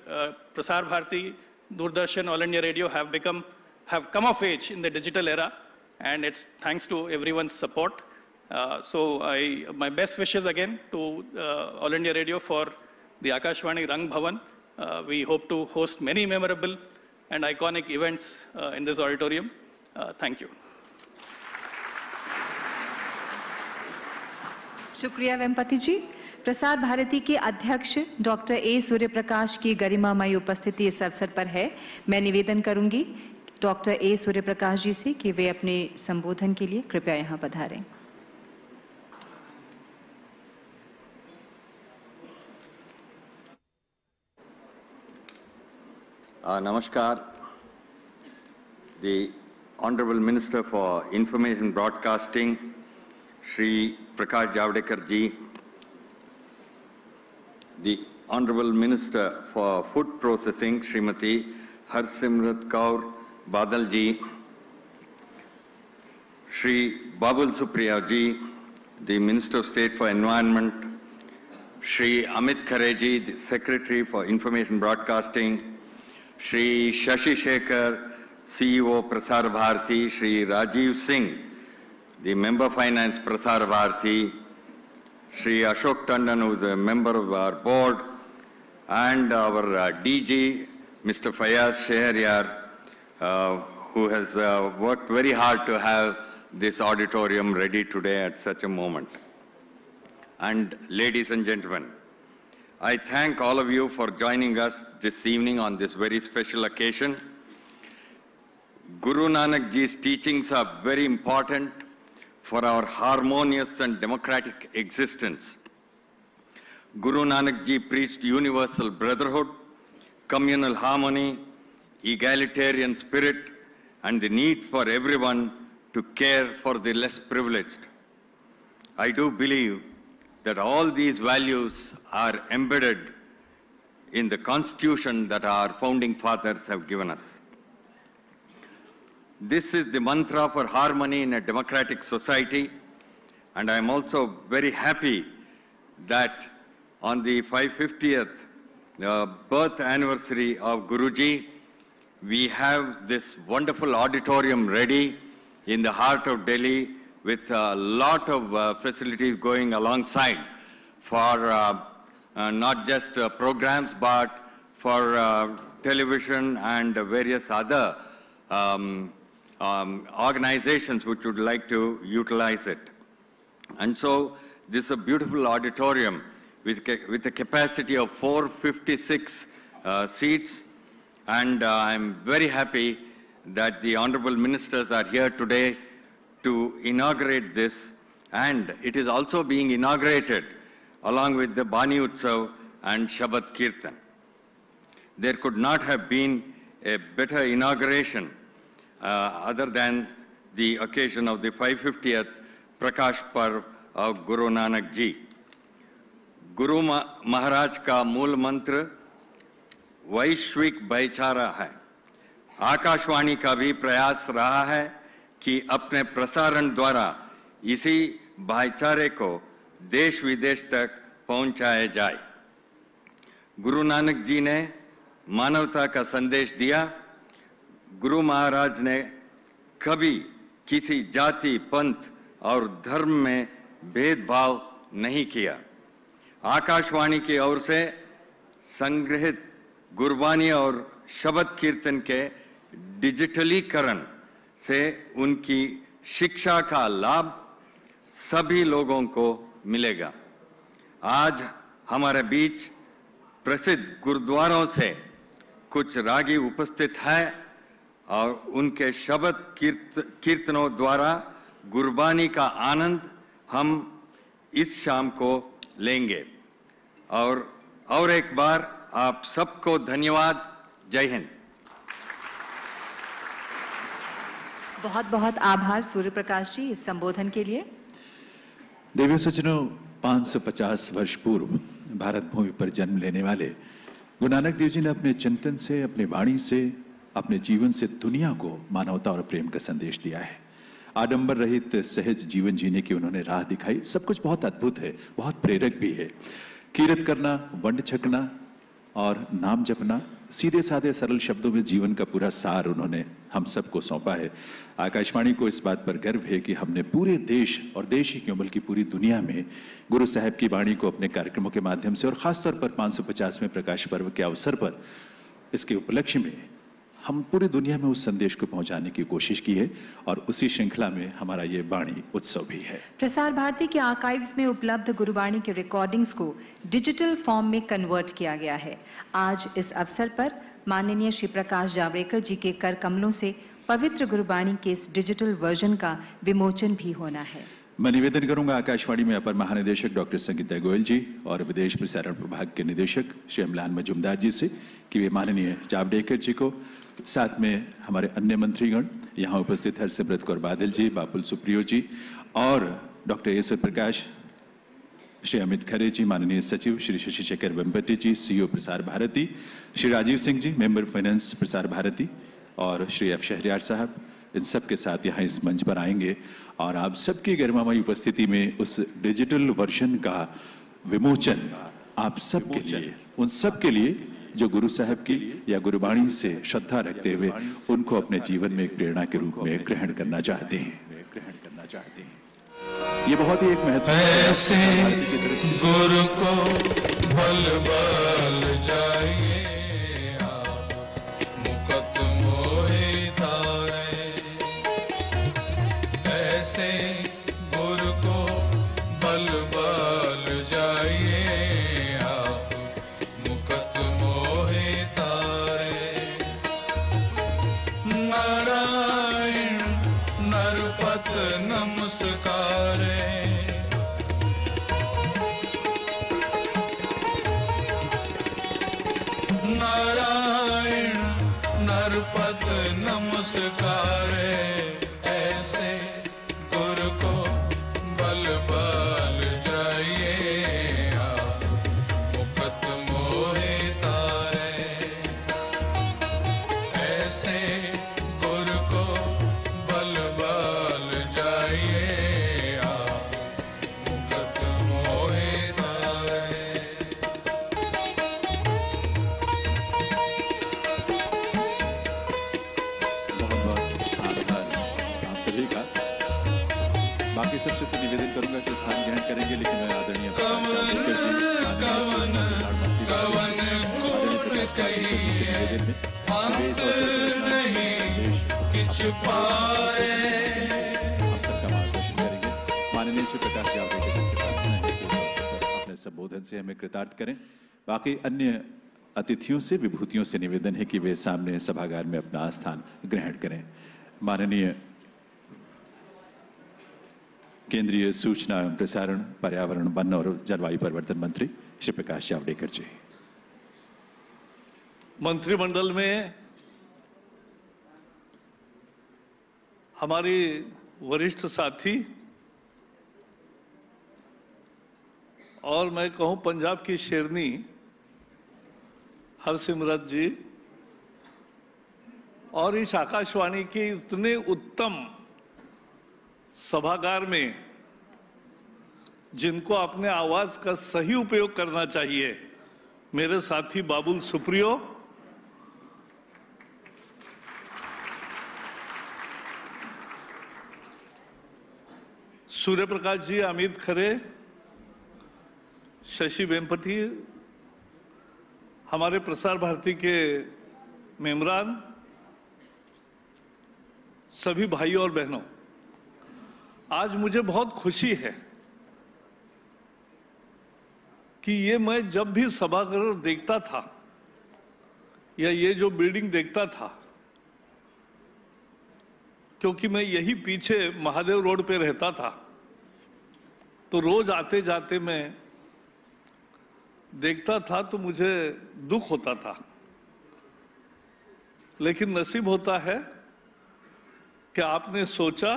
Prasar Bharati, Doordarshan, All India Radio have come of age in the digital era, and it's thanks to everyone's support. My best wishes again to All India Radio for the Akashvani Rang Bhavan. We hope to host many memorable and iconic events in this auditorium. Thank you. शुक्रिया वेम्पति जी। प्रसार भारती के अध्यक्ष डॉक्टर ए सूर्यप्रकाश की गरिमामयी उपस्थिति इस अवसर पर है। मैं निवेदन करूंगी डॉक्टर ए सूर्यप्रकाश जी से कि वे अपने संबोधन के लिए कृपया यहां पधारें। Namaskar. The Honorable Minister for Information Broadcasting, Shri Prakash Javadekar ji, the Honorable Minister for Food Processing, Srimati Harsimrat Kaur Badal ji, Shri Babul Supriya ji, the Minister of State for Environment, Shri Amit Khare ji, the Secretary for Information Broadcasting, Shri Shashi Shekhar, CEO Prasar Bharati, Shri Rajiv Singh, the Member Finance Prasar Bharati, Shri Ashok Tandon, who is a member of our board, and our DG, Mr. Fayaz Shehryar, who has worked very hard to have this auditorium ready today at such a moment. And ladies and gentlemen, I thank all of you for joining us this evening on this very special occasion. Guru Nanak Ji's teachings are very important for our harmonious and democratic existence. Guru Nanak Ji preached universal brotherhood, communal harmony, egalitarian spirit, and the need for everyone to care for the less privileged. I do believe that all these values are embedded in the constitution that our founding fathers have given us. This is the mantra for harmony in a democratic society, and I am also very happy that on the 550th birth anniversary of Guruji, we have this wonderful auditorium ready in the heart of Delhi with a lot of facilities going alongside for not just programs, but for television and various other organizations which would like to utilize it. And so this is a beautiful auditorium with a capacity of 456 seats. And I'm very happy that the honorable ministers are here today to inaugurate this. And it is also being inaugurated along with the Bani Utsav and Shabad Kirtan. There could not have been a better inauguration other than the occasion of the 550th Prakash Parv of Guru Nanak Ji. Guru Maharaj का मूल मंत्र वैश्विक भाईचारा है। आकाशवाणी का भी प्रयास रहा है कि अपने प्रसारण द्वारा इसी भाईचारे को देश विदेश तक पहुंचाया जाए। गुरु नानक जी ने मानवता का संदेश दिया। गुरु महाराज ने कभी किसी जाति, पंथ और धर्म में भेदभाव नहीं किया। आकाशवाणी की ओर से संग्रहित गुरबानी और शबद कीर्तन के डिजिटलीकरण से उनकी शिक्षा का लाभ सभी लोगों को मिलेगा। आज हमारे बीच प्रसिद्ध गुरुद्वारों से कुछ रागी उपस्थित हैं और उनके शबद कीर्तनों द्वारा गुरबानी का आनंद हम इस शाम को लेंगे। और एक बार आप सबको धन्यवाद। जय हिंद। बहुत बहुत आभार सूर्य प्रकाश जी इस संबोधन के लिए। देवी सज्जनों, 550 वर्ष पूर्व भारत भूमि पर जन्म लेने वाले गुरु नानक देव जी ने अपने चिंतन से, अपनी वाणी से अपने जीवन से दुनिया को मानवता और प्रेम का संदेश दिया है। आडंबर रहित सहज जीवन जीने की उन्होंने राह दिखाई। सब कुछ बहुत अद्भुत है, बहुत प्रेरक भी है। कीरत करना, वंड छकना और नाम जपना, सीधे साधे सरल शब्दों में जीवन का पूरा सार उन्होंने हम सबको सौंपा है। आकाशवाणी को इस बात पर गर्व है कि हमने पूरे देश और देश ही क्यों बल्कि पूरी दुनिया में गुरु साहब की वाणी को अपने कार्यक्रमों के माध्यम से और खासतौर पर 550वें प्रकाश पर्व के अवसर पर इसके उपलक्ष्य में हम पूरी दुनिया में उस संदेश को पहुंचाने की कोशिश की है और उसी श्रृंखला में हमारा ये वाणी उत्सव भी है। प्रसार भारती के आर्काइव्स में उपलब्ध गुरुवाणी के रिकॉर्डिंग्स को डिजिटल फॉर्म में कन्वर्ट किया गया है। आज इस अवसर पर माननीय श्री प्रकाश जावड़ेकर जी के कर कमलों से पवित्र गुरुवाणी के इस डिजिटल वर्जन का विमोचन भी होना है। मैं निवेदन करूंगा आकाशवाणी में अपर महानिदेशक डॉक्टर संगीता गोयल जी और विदेश प्रसारण प्रभाग के निदेशक श्री अमलान मजुमदार जी से कि वे माननीय जावड़ेकर जी को, साथ में हमारे अन्य मंत्रीगण, यहाँ उपस्थित हरसिमरत कौर बादल जी, बाबुल सुप्रियो जी और डॉक्टर एस प्रकाश, श्री अमित खरे जी, माननीय सचिव श्री शशि शेखर वेम्पति जी, CEO Prasar Bharati, Shri Rajiv Singh ji, member finance Prasar Bharati और श्री एफ शहरयार साहब, इन सब के साथ यहाँ इस मंच पर आएंगे और आप सबकी गरिमामयी उपस्थिति में उस डिजिटल वर्जन का विमोचन आप सबके लिए, उन सब के लिए जो गुरु साहब की या गुरुवाणी से श्रद्धा रखते हुए उनको अपने जीवन में एक प्रेरणा के रूप में ग्रहण करना चाहते हैं। ये बहुत ही एक महत्वपूर्ण गुरु को बल बल जाइए मुकत मोहि तारे, ऐसे गुरु को बल बल जाइए मुकत मोहि तारे। नारायण नरपत नमस्कारे, नारायण नरपत नमस्कारे, ऐसे गुरु को बल बल जाइए मुकत मोहि तारे, ऐसे गुरु को बल बल जाइए मुकत मोहि तारे। बाकी सबसे तो निवेदन करूंगा कि स्थान ग्रहण करेंगे, लेकिन मैं आदरणीय माननीय श्री प्रकाश जावड़ेकर जी से प्रार्थना है कि अपने संबोधन से हमें कृतार्थ करें। बाकी अन्य अतिथियों से, विभूतियों से निवेदन है कि वे सामने सभागार में अपना स्थान ग्रहण करें। माननीय केंद्रीय सूचना एवं प्रसारण, पर्यावरण, वन और जलवायु परिवर्तन मंत्री श्री प्रकाश जावड़ेकर जी। मंत्रिमंडल में हमारी वरिष्ठ साथी और मैं कहूं पंजाब की शेरनी हरसिमरत जी और इस आकाशवाणी के इतने उत्तम सभागार में जिनको अपने आवाज का सही उपयोग करना चाहिए, मेरे साथी बाबुल सुप्रियो, सूर्य प्रकाश जी, अमित खरे, शशि वेम्पति, हमारे प्रसार भारती के मेम्बरान, सभी भाइयों और बहनों, आज मुझे बहुत खुशी है कि ये मैं जब भी सभागार देखता था या ये जो बिल्डिंग देखता था, क्योंकि मैं यही पीछे महादेव रोड पे रहता था, तो रोज आते जाते मैं देखता था तो मुझे दुख होता था। लेकिन नसीब होता है कि आपने सोचा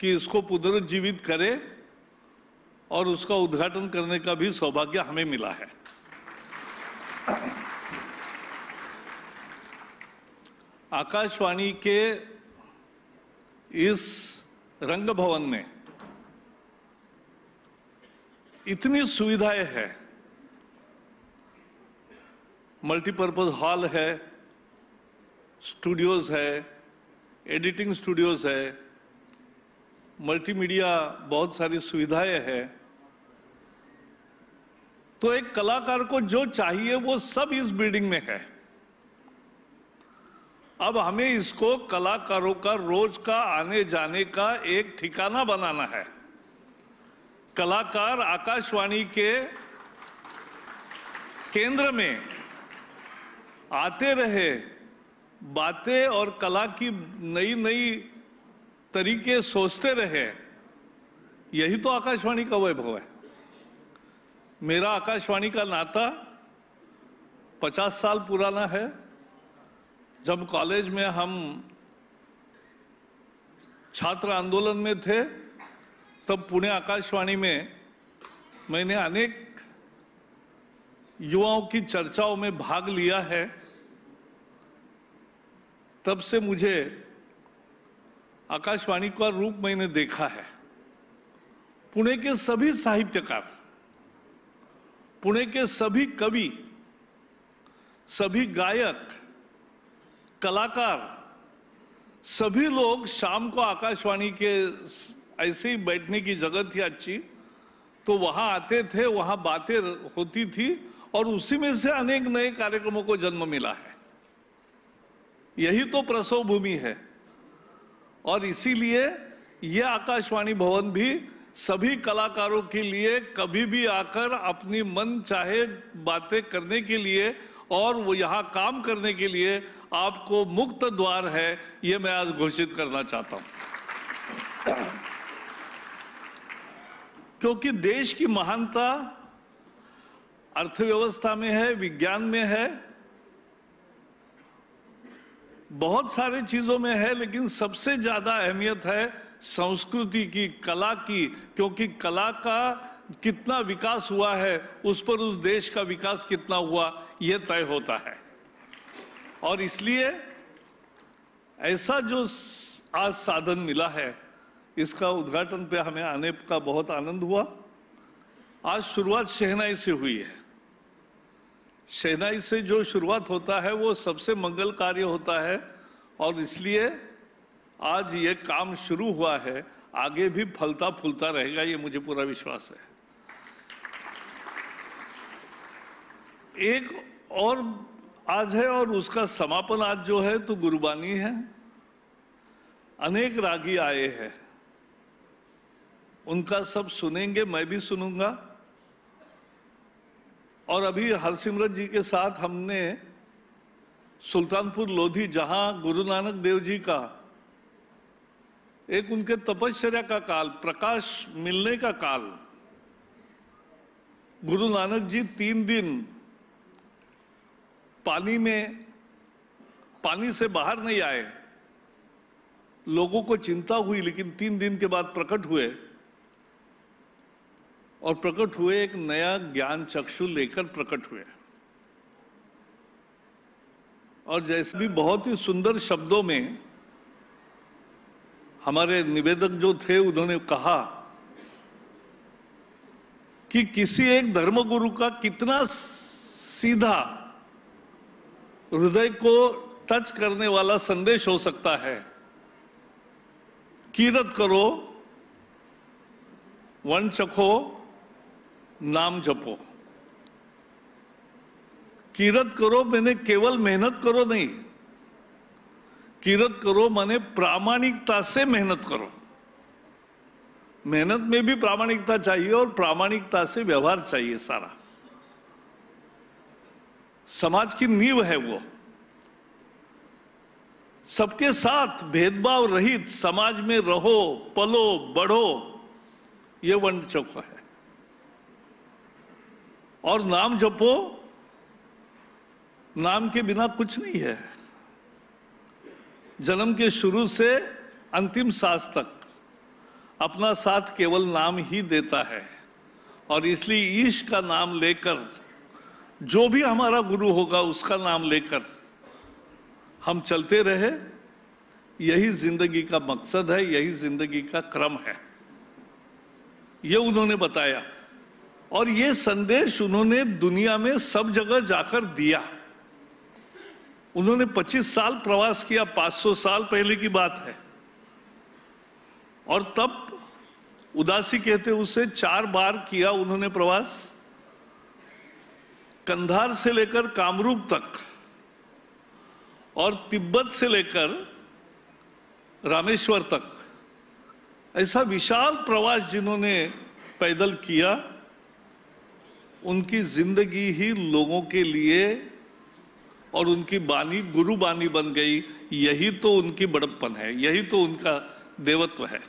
कि इसको पुनरुज्जीवित करें और उसका उद्घाटन करने का भी सौभाग्य हमें मिला है। आकाशवाणी के इस रंग भवन में इतनी सुविधाएं हैं, मल्टीपर्पज हॉल है, स्टूडियोज है, एडिटिंग स्टूडियोज है, मल्टीमीडिया बहुत सारी सुविधाएं हैं। तो एक कलाकार को जो चाहिए वो सब इस बिल्डिंग में है। अब हमें इसको कलाकारों का रोज का आने जाने का एक ठिकाना बनाना है। कलाकार आकाशवाणी के केंद्र में आते रहे, बातें और कला की नई नई तरीके सोचते रहे, यही तो आकाशवाणी का वैभव है। मेरा आकाशवाणी का नाता 50 साल पुराना है। जब कॉलेज में हम छात्र आंदोलन में थे, तब पुणे आकाशवाणी में मैंने अनेक युवाओं की चर्चाओं में भाग लिया है। तब से मुझे आकाशवाणी का रूप मैंने देखा है। पुणे के सभी साहित्यकार, पुणे के सभी कवि, सभी गायक, कलाकार, सभी लोग शाम को आकाशवाणी के ऐसे ही बैठने की जगह थी अच्छी, तो वहां आते थे, वहां बातें होती थी और उसी में से अनेक नए कार्यक्रमों को जन्म मिला है। यही तो प्रसव भूमि है। और इसीलिए यह आकाशवाणी भवन भी सभी कलाकारों के लिए कभी भी आकर अपनी मन चाहे बातें करने के लिए और वो यहाँ काम करने के लिए आपको मुक्त द्वार है, ये मैं आज घोषित करना चाहता हूं। क्योंकि देश की महानता अर्थव्यवस्था में है, विज्ञान में है, बहुत सारी चीजों में है, लेकिन सबसे ज्यादा अहमियत है संस्कृति की, कला की। क्योंकि कला का कितना विकास हुआ है, उस पर उस देश का विकास कितना हुआ, यह तय होता है। और इसलिए ऐसा जो आज साधन मिला है, इसका उद्घाटन पे हमें आने का बहुत आनंद हुआ। आज शुरुआत शहनाई से हुई है। शहनाई से जो शुरुआत होता है वो सबसे मंगल कार्य होता है, और इसलिए आज ये काम शुरू हुआ है, आगे भी फलता फूलता रहेगा, ये मुझे पूरा विश्वास है। एक और आज है और उसका समापन आज जो है तो गुरुबानी है। अनेक रागी आए हैं, उनका सब सुनेंगे, मैं भी सुनूंगा। और अभी हरसिमरत जी के साथ हमने सुल्तानपुर लोधी, जहां गुरु नानक देव जी का एक उनके तपश्चर्या का काल, प्रकाश मिलने का काल, गुरु नानक जी 3 दिन पानी से बाहर नहीं आए, लोगों को चिंता हुई, लेकिन 3 दिन के बाद प्रकट हुए, और प्रकट हुए एक नया ज्ञान चक्षु लेकर प्रकट हुए। और जैसे भी बहुत ही सुंदर शब्दों में हमारे निवेदक जो थे, उन्होंने कहा कि किसी एक धर्मगुरु का कितना सीधा, हृदय को टच करने वाला संदेश हो सकता है। कीरत करो, वन चखो, नाम जपो। कीरत करो मैंने केवल मेहनत करो नहीं, कीरत करो माने प्रामाणिकता से मेहनत करो। मेहनत में भी प्रामाणिकता चाहिए और प्रामाणिकता से व्यवहार चाहिए। सारा समाज की नींव है वो। सबके साथ भेदभाव रहित समाज में रहो, पलो, बढ़ो, ये वन चौका है। और नाम जपो, नाम के बिना कुछ नहीं है। जन्म के शुरू से अंतिम सांस तक अपना साथ केवल नाम ही देता है। और इसलिए ईश का नाम लेकर, जो भी हमारा गुरु होगा उसका नाम लेकर हम चलते रहे, यही जिंदगी का मकसद है, यही जिंदगी का क्रम है, ये उन्होंने बताया। और ये संदेश उन्होंने दुनिया में सब जगह जाकर दिया। उन्होंने 25 साल प्रवास किया, 500 साल पहले की बात है, और तब उदासी कहते उसे 4 बार किया उन्होंने प्रवास, कंधार से लेकर कामरूप तक और तिब्बत से लेकर रामेश्वर तक। ऐसा विशाल प्रवास जिन्होंने पैदल किया, उनकी जिंदगी ही लोगों के लिए और उनकी बानी गुरु बानी बन गई। यही तो उनकी बड़प्पन है, यही तो उनका देवत्व है।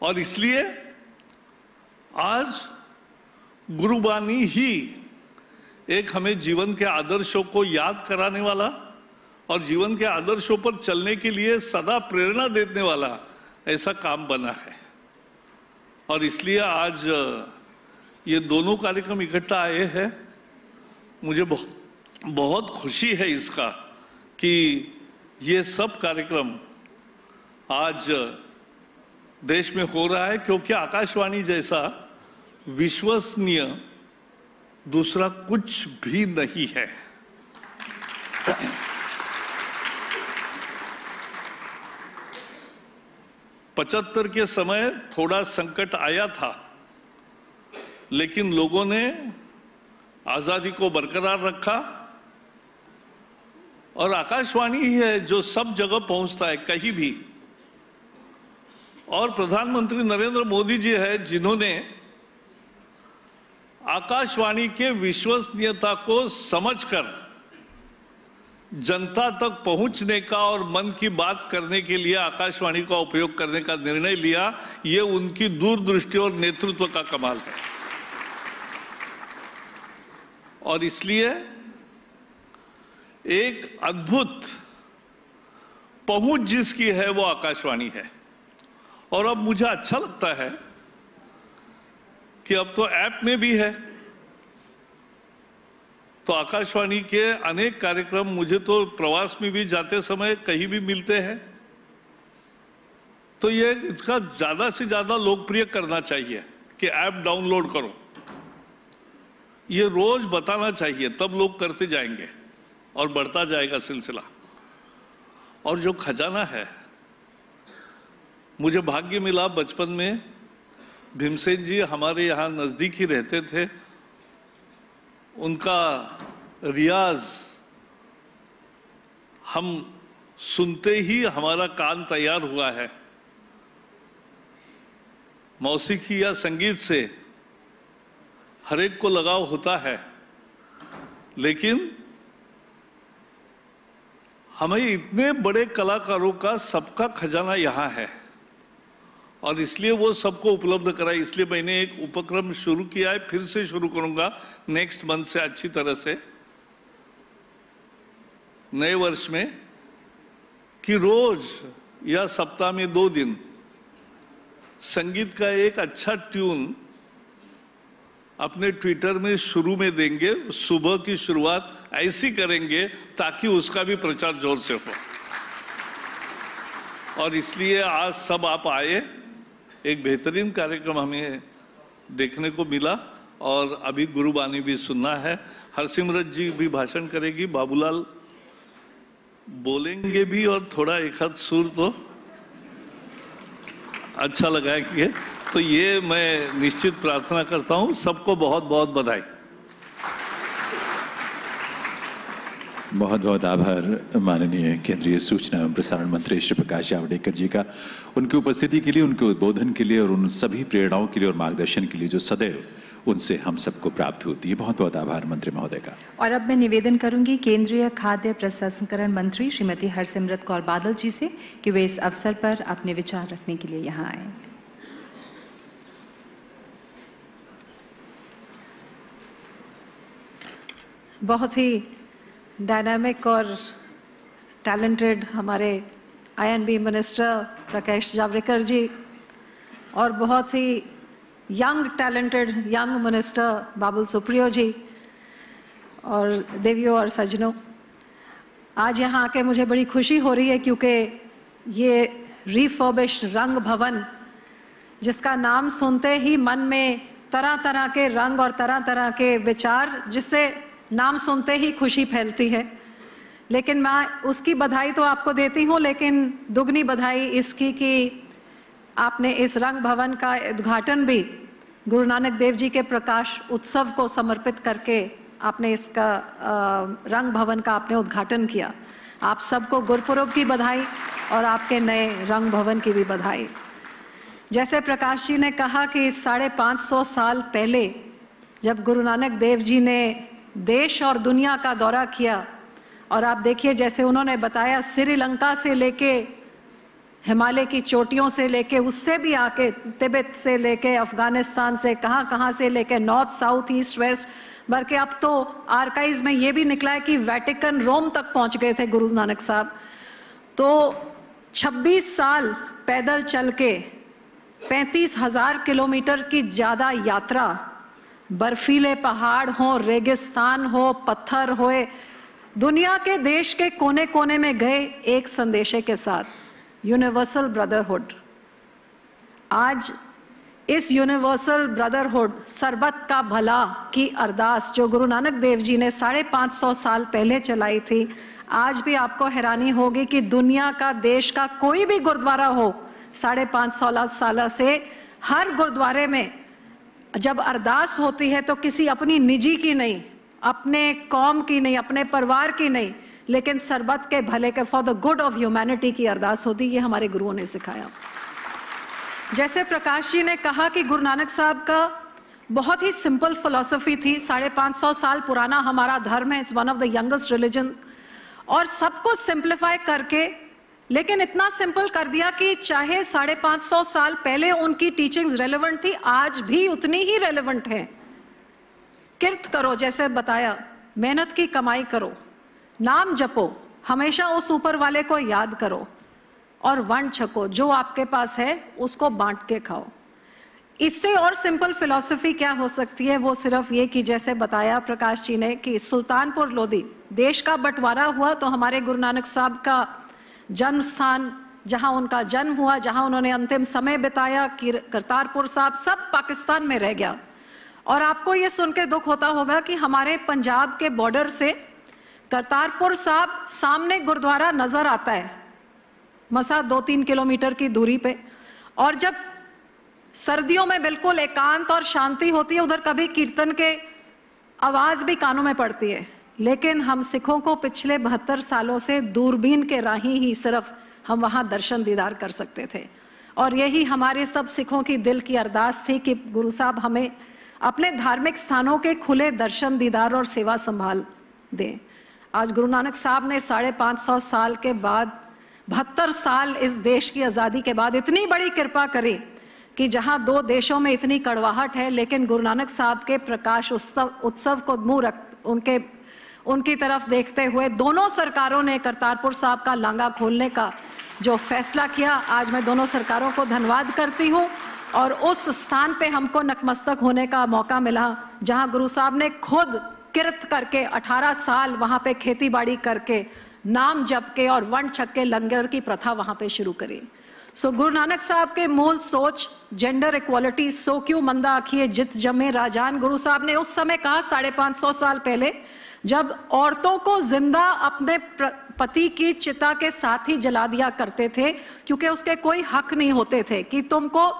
और इसलिए आज गुरुबानी ही एक हमें जीवन के आदर्शों को याद कराने वाला और जीवन के आदर्शों पर चलने के लिए सदा प्रेरणा देने वाला ऐसा काम बना है। और इसलिए आज ये दोनों कार्यक्रम इकट्ठा आए हैं। मुझे बहुत खुशी है इसका कि ये सब कार्यक्रम आज देश में हो रहा है, क्योंकि आकाशवाणी जैसा विश्वसनीय दूसरा कुछ भी नहीं है। 75 के समय थोड़ा संकट आया था, लेकिन लोगों ने आजादी को बरकरार रखा और आकाशवाणी ही है जो सब जगह पहुंचता है, कहीं भी। और प्रधानमंत्री नरेंद्र मोदी जी है जिन्होंने आकाशवाणी के विश्वसनीयता को समझकर जनता तक पहुंचने का और मन की बात करने के लिए आकाशवाणी का उपयोग करने का निर्णय लिया। ये उनकी दूरदृष्टि और नेतृत्व का कमाल है। और इसलिए एक अद्भुत पहुंच जिसकी है वो आकाशवाणी है। और अब मुझे अच्छा लगता है कि अब तो ऐप में भी है, तो आकाशवाणी के अनेक कार्यक्रम मुझे तो प्रवास में भी जाते समय कहीं भी मिलते हैं। तो ये इसका ज्यादा से ज्यादा लोकप्रिय करना चाहिए कि ऐप डाउनलोड करो, ये रोज बताना चाहिए, तब लोग करते जाएंगे और बढ़ता जाएगा सिलसिला। और जो खजाना है, मुझे भाग्य मिला बचपन में भीमसेन जी हमारे यहाँ नजदीक ही रहते थे, उनका रियाज हम सुनते ही हमारा कान तैयार हुआ है। मौसीकी या संगीत से हर एक को लगाव होता है, लेकिन हमें इतने बड़े कलाकारों का सबका खजाना यहाँ है और इसलिए वो सबको उपलब्ध कराए। इसलिए मैंने एक उपक्रम शुरू किया है, फिर से शुरू करूंगा नेक्स्ट मंथ से अच्छी तरह से, नए वर्ष में, कि रोज या सप्ताह में 2 दिन संगीत का एक अच्छा ट्यून अपने ट्विटर में शुरू में देंगे। सुबह की शुरुआत ऐसी करेंगे ताकि उसका भी प्रचार जोर से हो। और इसलिए आज सब आप आए, एक बेहतरीन कार्यक्रम हमें देखने को मिला और अभी गुरुबानी भी सुनना है। हरसिमरत जी भी भाषण करेगी, बाबूलाल बोलेंगे भी और थोड़ा एक आध सुर तो अच्छा लगाएंगे। तो ये मैं निश्चित प्रार्थना करता हूं। सबको बहुत बहुत बधाई। बहुत बहुत आभार माननीय केंद्रीय सूचना एवं प्रसारण मंत्री श्री प्रकाश जावड़ेकर जी का, उनकी उपस्थिति के लिए, उनके उद्बोधन के लिए और उन सभी प्रेरणाओं के लिए और मार्गदर्शन के लिए जो सदैव उनसे हम सबको प्राप्त होती है। बहुत बहुत आभार मंत्री महोदय का। और अब मैं निवेदन करूंगी केंद्रीय खाद्य प्रसंस्करण मंत्री श्रीमती हरसिमरत कौर बादल जी से कि वे इस अवसर पर अपने विचार रखने के लिए यहाँ आए। बहुत ही डायनामिक और टैलेंटेड हमारे आईएनबी मिनिस्टर प्रकाश जावड़ेकर जी और बहुत ही young talented young minister Babul Supriyo जी और देवियों और सज्जनों, आज यहाँ आके मुझे बड़ी खुशी हो रही है क्योंकि ये रिफर्बिश्ड रंग भवन, जिसका नाम सुनते ही मन में तरह तरह के रंग और तरह तरह के विचार, जिससे नाम सुनते ही खुशी फैलती है। लेकिन मैं उसकी बधाई तो आपको देती हूँ, लेकिन दुगनी बधाई इसकी कि आपने इस रंग भवन का उद्घाटन भी गुरु नानक देव जी के प्रकाश उत्सव को समर्पित करके आपने इसका रंग भवन का आपने उद्घाटन किया। आप सबको गुरुपुरब की बधाई और आपके नए रंग भवन की भी बधाई। जैसे प्रकाश जी ने कहा कि 550 साल पहले जब गुरु नानक देव जी ने देश और दुनिया का दौरा किया, और आप देखिए जैसे उन्होंने बताया श्रीलंका से लेके हिमालय की चोटियों से लेके, उससे भी आके तिब्बत से लेके अफगानिस्तान से कहाँ से लेके नॉर्थ साउथ ईस्ट वेस्ट, बल्कि अब तो आर्काइव्स में ये भी निकला है कि वेटिकन रोम तक पहुंच गए थे गुरु नानक साहब। तो 26 साल पैदल चल के 35,000 किलोमीटर की ज़्यादा यात्रा, बर्फीले पहाड़ हो, रेगिस्तान हो, पत्थर होए, दुनिया के देश के कोने कोने में गए एक संदेशे के साथ, यूनिवर्सल ब्रदरहुड। आज इस यूनिवर्सल ब्रदरहुड, सरबत का भला की अरदास जो गुरु नानक देव जी ने 550 साल पहले चलाई थी, आज भी आपको हैरानी होगी कि दुनिया का, देश का कोई भी गुरुद्वारा हो 550 साल से, हर गुरुद्वारे में जब अरदास होती है तो किसी अपनी निजी की नहीं, अपने कौम की नहीं, अपने परिवार की नहीं, लेकिन सरबत के भले के, for the good of humanity की अरदास होती। ये हमारे गुरुओं ने सिखाया। जैसे प्रकाश जी ने कहा कि गुरु नानक साहब का बहुत ही सिंपल फिलॉसफी थी। 550 साल पुराना हमारा धर्म है, it's one of the youngest religion, और सब कुछ सिंप्लीफाई करके, लेकिन इतना सिंपल कर दिया कि चाहे 550 साल पहले उनकी टीचिंग्स रेलेवेंट थी, आज भी उतनी ही रेलेवेंट है। किर्त करो, जैसे बताया, मेहनत की कमाई करो, नाम जपो, हमेशा उस ऊपर वाले को याद करो, और वंड छको, जो आपके पास है उसको बांट के खाओ। इससे और सिंपल फिलॉसफी क्या हो सकती है? वो सिर्फ ये कि जैसे बताया प्रकाश जी ने कि सुल्तानपुर लोधी, देश का बंटवारा हुआ तो हमारे गुरु नानक साहब का जन्म स्थान, जहां उनका जन्म हुआ, जहां उन्होंने अंतिम समय बिताया, करतारपुर साहब, सब पाकिस्तान में रह गया। और आपको ये सुन के दुख होता होगा कि हमारे पंजाब के बॉर्डर से करतारपुर साहब सामने गुरुद्वारा नजर आता है, मसा 2-3 किलोमीटर की दूरी पे, और जब सर्दियों में बिल्कुल एकांत और शांति होती है, उधर कभी कीर्तन के आवाज भी कानों में पड़ती है। लेकिन हम सिखों को पिछले 72 सालों से दूरबीन के राही ही सिर्फ हम वहां दर्शन दीदार कर सकते थे, और यही हमारे सब सिखों की दिल की अरदास थी कि गुरु साहब हमें अपने धार्मिक स्थानों के खुले दर्शन दीदार और सेवा संभाल दें। आज गुरु नानक साहब ने 550 साल के बाद, 72 साल इस देश की आज़ादी के बाद इतनी बड़ी कृपा करी कि जहां 2 देशों में इतनी कड़वाहट है, लेकिन गुरु नानक साहब के प्रकाश उत्सव को मुंह रख उनकी तरफ देखते हुए दोनों सरकारों ने करतारपुर साहब का लांगा खोलने का जो फैसला किया, आज मैं दोनों सरकारों को धन्यवाद करती हूं। और उस स्थान पे हमको नतमस्तक होने का मौका मिला जहां गुरु साहब ने खुद किरत करके 18 साल वहां पे खेती बाड़ी करके, नाम जप के और वंड छक के लंगर की प्रथा वहां पे शुरू करी। सो गुरु नानक साहब के मूल सोच, जेंडर इक्वालिटी, सो क्यों मंदा आखिए जित जमे राजान, गुरु साहब ने उस समय कहा 550 साल पहले, जब औरतों को जिंदा अपने पति की चिता के साथ ही जला दिया करते थे, क्योंकि उसके कोई हक नहीं होते थे कि तुमको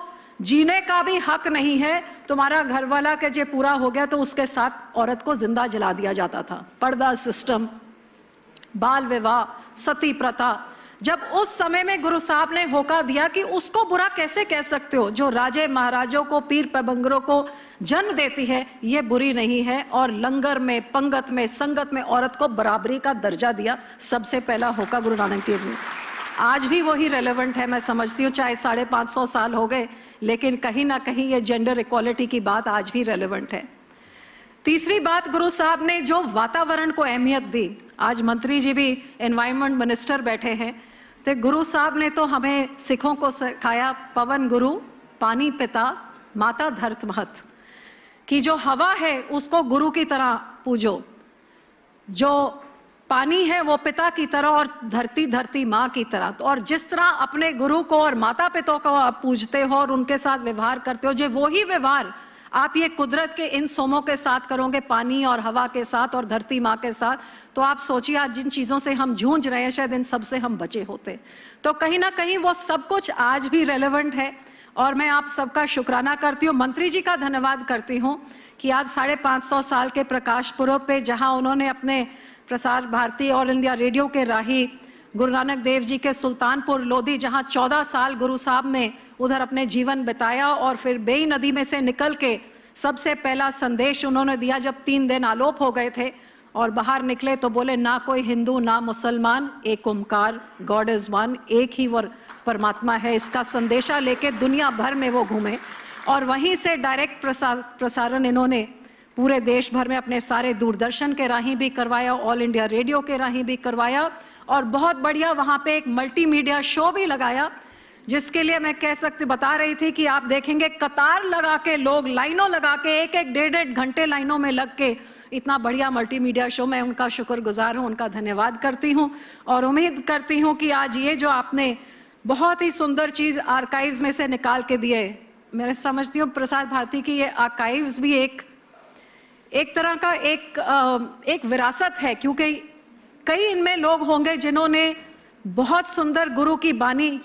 जीने का भी हक नहीं है, तुम्हारा घरवाला के जे पूरा हो गया तो उसके साथ औरत को जिंदा जला दिया जाता था। पर्दा सिस्टम, बाल विवाह, सती प्रथा, जब उस समय में गुरु साहब ने होका दिया कि उसको बुरा कैसे कह सकते हो, जो राजे महाराजों को, पीर पैगंबरों को जन्म देती है, ये बुरी नहीं है, और लंगर में, पंगत में, संगत में औरत को बराबरी का दर्जा दिया। सबसे पहला होका गुरु नानक देव ने। आज भी वही रेलेवेंट है, मैं समझती हूँ, चाहे 550 साल हो गए, लेकिन कहीं ना कहीं ये जेंडर इक्वालिटी की बात आज भी रेलेवेंट है। तीसरी बात, गुरु साहब ने जो वातावरण को अहमियत दी, आज मंत्री जी भी एनवायरनमेंट मिनिस्टर बैठे हैं, तो गुरु साहब ने तो हमें सिखों को सिखाया, पवन गुरु, पानी पिता, माता धरत महत, कि जो हवा है उसको गुरु की तरह पूजो, जो पानी है वो पिता की तरह और धरती धरती माँ की तरह। तो और जिस तरह अपने गुरु को और माता पिता को आप पूजते हो और उनके साथ व्यवहार करते हो, जो वही व्यवहार आप ये कुदरत के इन सोमों के साथ करोगे, पानी और हवा के साथ और धरती माँ के साथ, तो आप सोचिए आज जिन चीज़ों से हम जूझ रहे हैं शायद इन सब से हम बचे होते। तो कहीं ना कहीं वो सब कुछ आज भी रेलेवेंट है और मैं आप सबका शुक्राना करती हूँ। मंत्री जी का धन्यवाद करती हूँ कि आज 550 साल के प्रकाश पुरब पे जहाँ उन्होंने अपने Prasar Bharati all India radio के राही गुरु नानक देव जी के सुल्तानपुर लोधी, जहाँ 14 साल गुरु साहब ने उधर अपने जीवन बिताया और फिर बेई नदी में से निकल के सबसे पहला संदेश उन्होंने दिया जब 3 दिन आलोप हो गए थे और बाहर निकले तो बोले ना कोई हिंदू ना मुसलमान, एक ओमकार, गॉड इज वन, एक ही वो परमात्मा है। इसका संदेशा लेके दुनिया भर में वो घूमे और वहीं से डायरेक्ट प्रसारण इन्होंने पूरे देश भर में अपने सारे दूरदर्शन के राही भी करवाया, ऑल इंडिया रेडियो के राही भी करवाया और बहुत बढ़िया वहाँ पे एक मल्टीमीडिया शो भी लगाया, जिसके लिए मैं बता रही थी कि आप देखेंगे कतार लगा के लोग लाइनों लगा के 1-1, 1.5 घंटे लाइनों में लग के इतना बढ़िया मल्टीमीडिया शो, मैं उनका शुक्रगुजार हूँ, उनका धन्यवाद करती हूँ और उम्मीद करती हूँ कि आज ये जो आपने बहुत ही सुंदर चीज़ आर्काइव्स में से निकाल के दिए, मैं समझती हूँ प्रसार भारती की ये आर्काइव्स भी एक तरह का एक विरासत है, क्योंकि कई इनमें लोग होंगे जिन्होंने बहुत सुंदर गुरु की बानी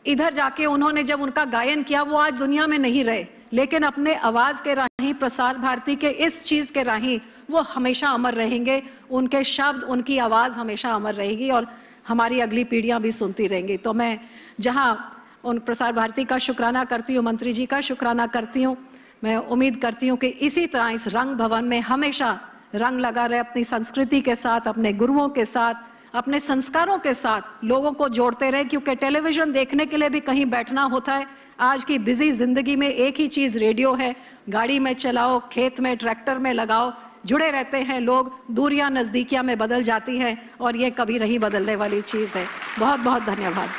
इधर जाके उन्होंने जब उनका गायन किया, वो आज दुनिया में नहीं रहे, लेकिन अपने आवाज के राही प्रसार भारती के इस चीज के राही वो हमेशा अमर रहेंगे, उनके शब्द उनकी आवाज हमेशा अमर रहेगी और हमारी अगली पीढ़ियां भी सुनती रहेंगी। तो मैं जहां उन प्रसार भारती का शुक्राना करती हूँ, मंत्री जी का शुक्राना करती हूँ, मैं उम्मीद करती हूँ कि इसी तरह इस रंग भवन में हमेशा रंग लगा रहे, अपनी संस्कृति के साथ, अपने गुरुओं के साथ, अपने संस्कारों के साथ लोगों को जोड़ते रहे, क्योंकि टेलीविजन देखने के लिए भी कहीं बैठना होता है। आज की बिजी जिंदगी में एक ही चीज रेडियो है, गाड़ी में चलाओ, खेत में ट्रैक्टर में लगाओ, जुड़े रहते हैं लोग, दूरियां नजदीकियां में बदल जाती हैं और ये कभी नहीं बदलने वाली चीज है। बहुत बहुत धन्यवाद।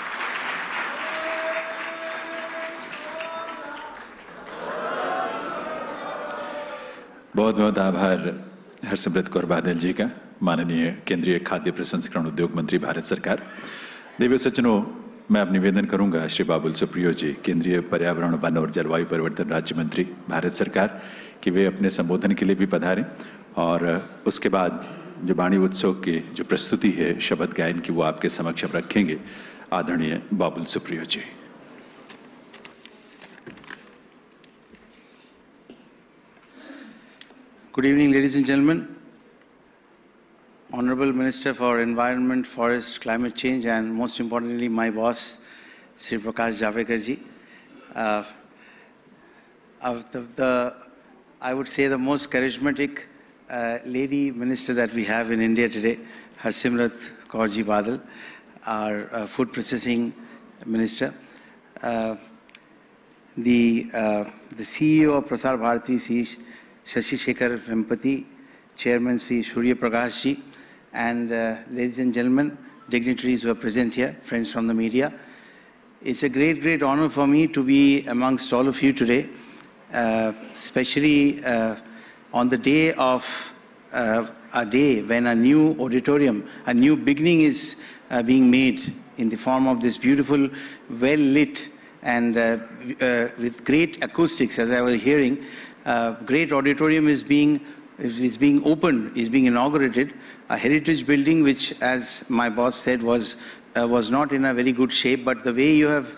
बहुत बहुत आभार हरसिमरत कौर बादल जी का, माननीय केंद्रीय खाद्य प्रसंस्करण उद्योग मंत्री भारत सरकार। देवी सज्जनों, मैं अब निवेदन करूंगा श्री बाबुल सुप्रियो जी, केंद्रीय पर्यावरण वन और जलवायु परिवर्तन राज्य मंत्री भारत सरकार, कि वे अपने संबोधन के लिए भी पधारें और उसके बाद जो वाणी उत्सव की जो प्रस्तुति है शब्द गायन की, वो आपके समक्ष रखेंगे। आदरणीय बाबुल सुप्रियो जी। Good evening, ladies and gentlemen. Honorable Minister for Environment, Forest, Climate Change, and most importantly, my boss, Sri Prakash Javadekar ji. I would say the most charismatic lady minister that we have in India today, Harsimrat Kaur ji Badal, our food processing minister. The CEO of Prasar Bharati, Shashi Shekhar Vempati, Chairman Sri Surya Prakash ji, and ladies and gentlemen, dignitaries who are present here, friends from the media. It's a great, great honor for me to be amongst all of you today, especially on the day of a day when a new auditorium, a new beginning is being made in the form of this beautiful, well-lit and with great acoustics, as I was hearing. Great auditorium is being opened, is being inaugurated. A heritage building, which, as my boss said, was not in a very good shape. But the way you have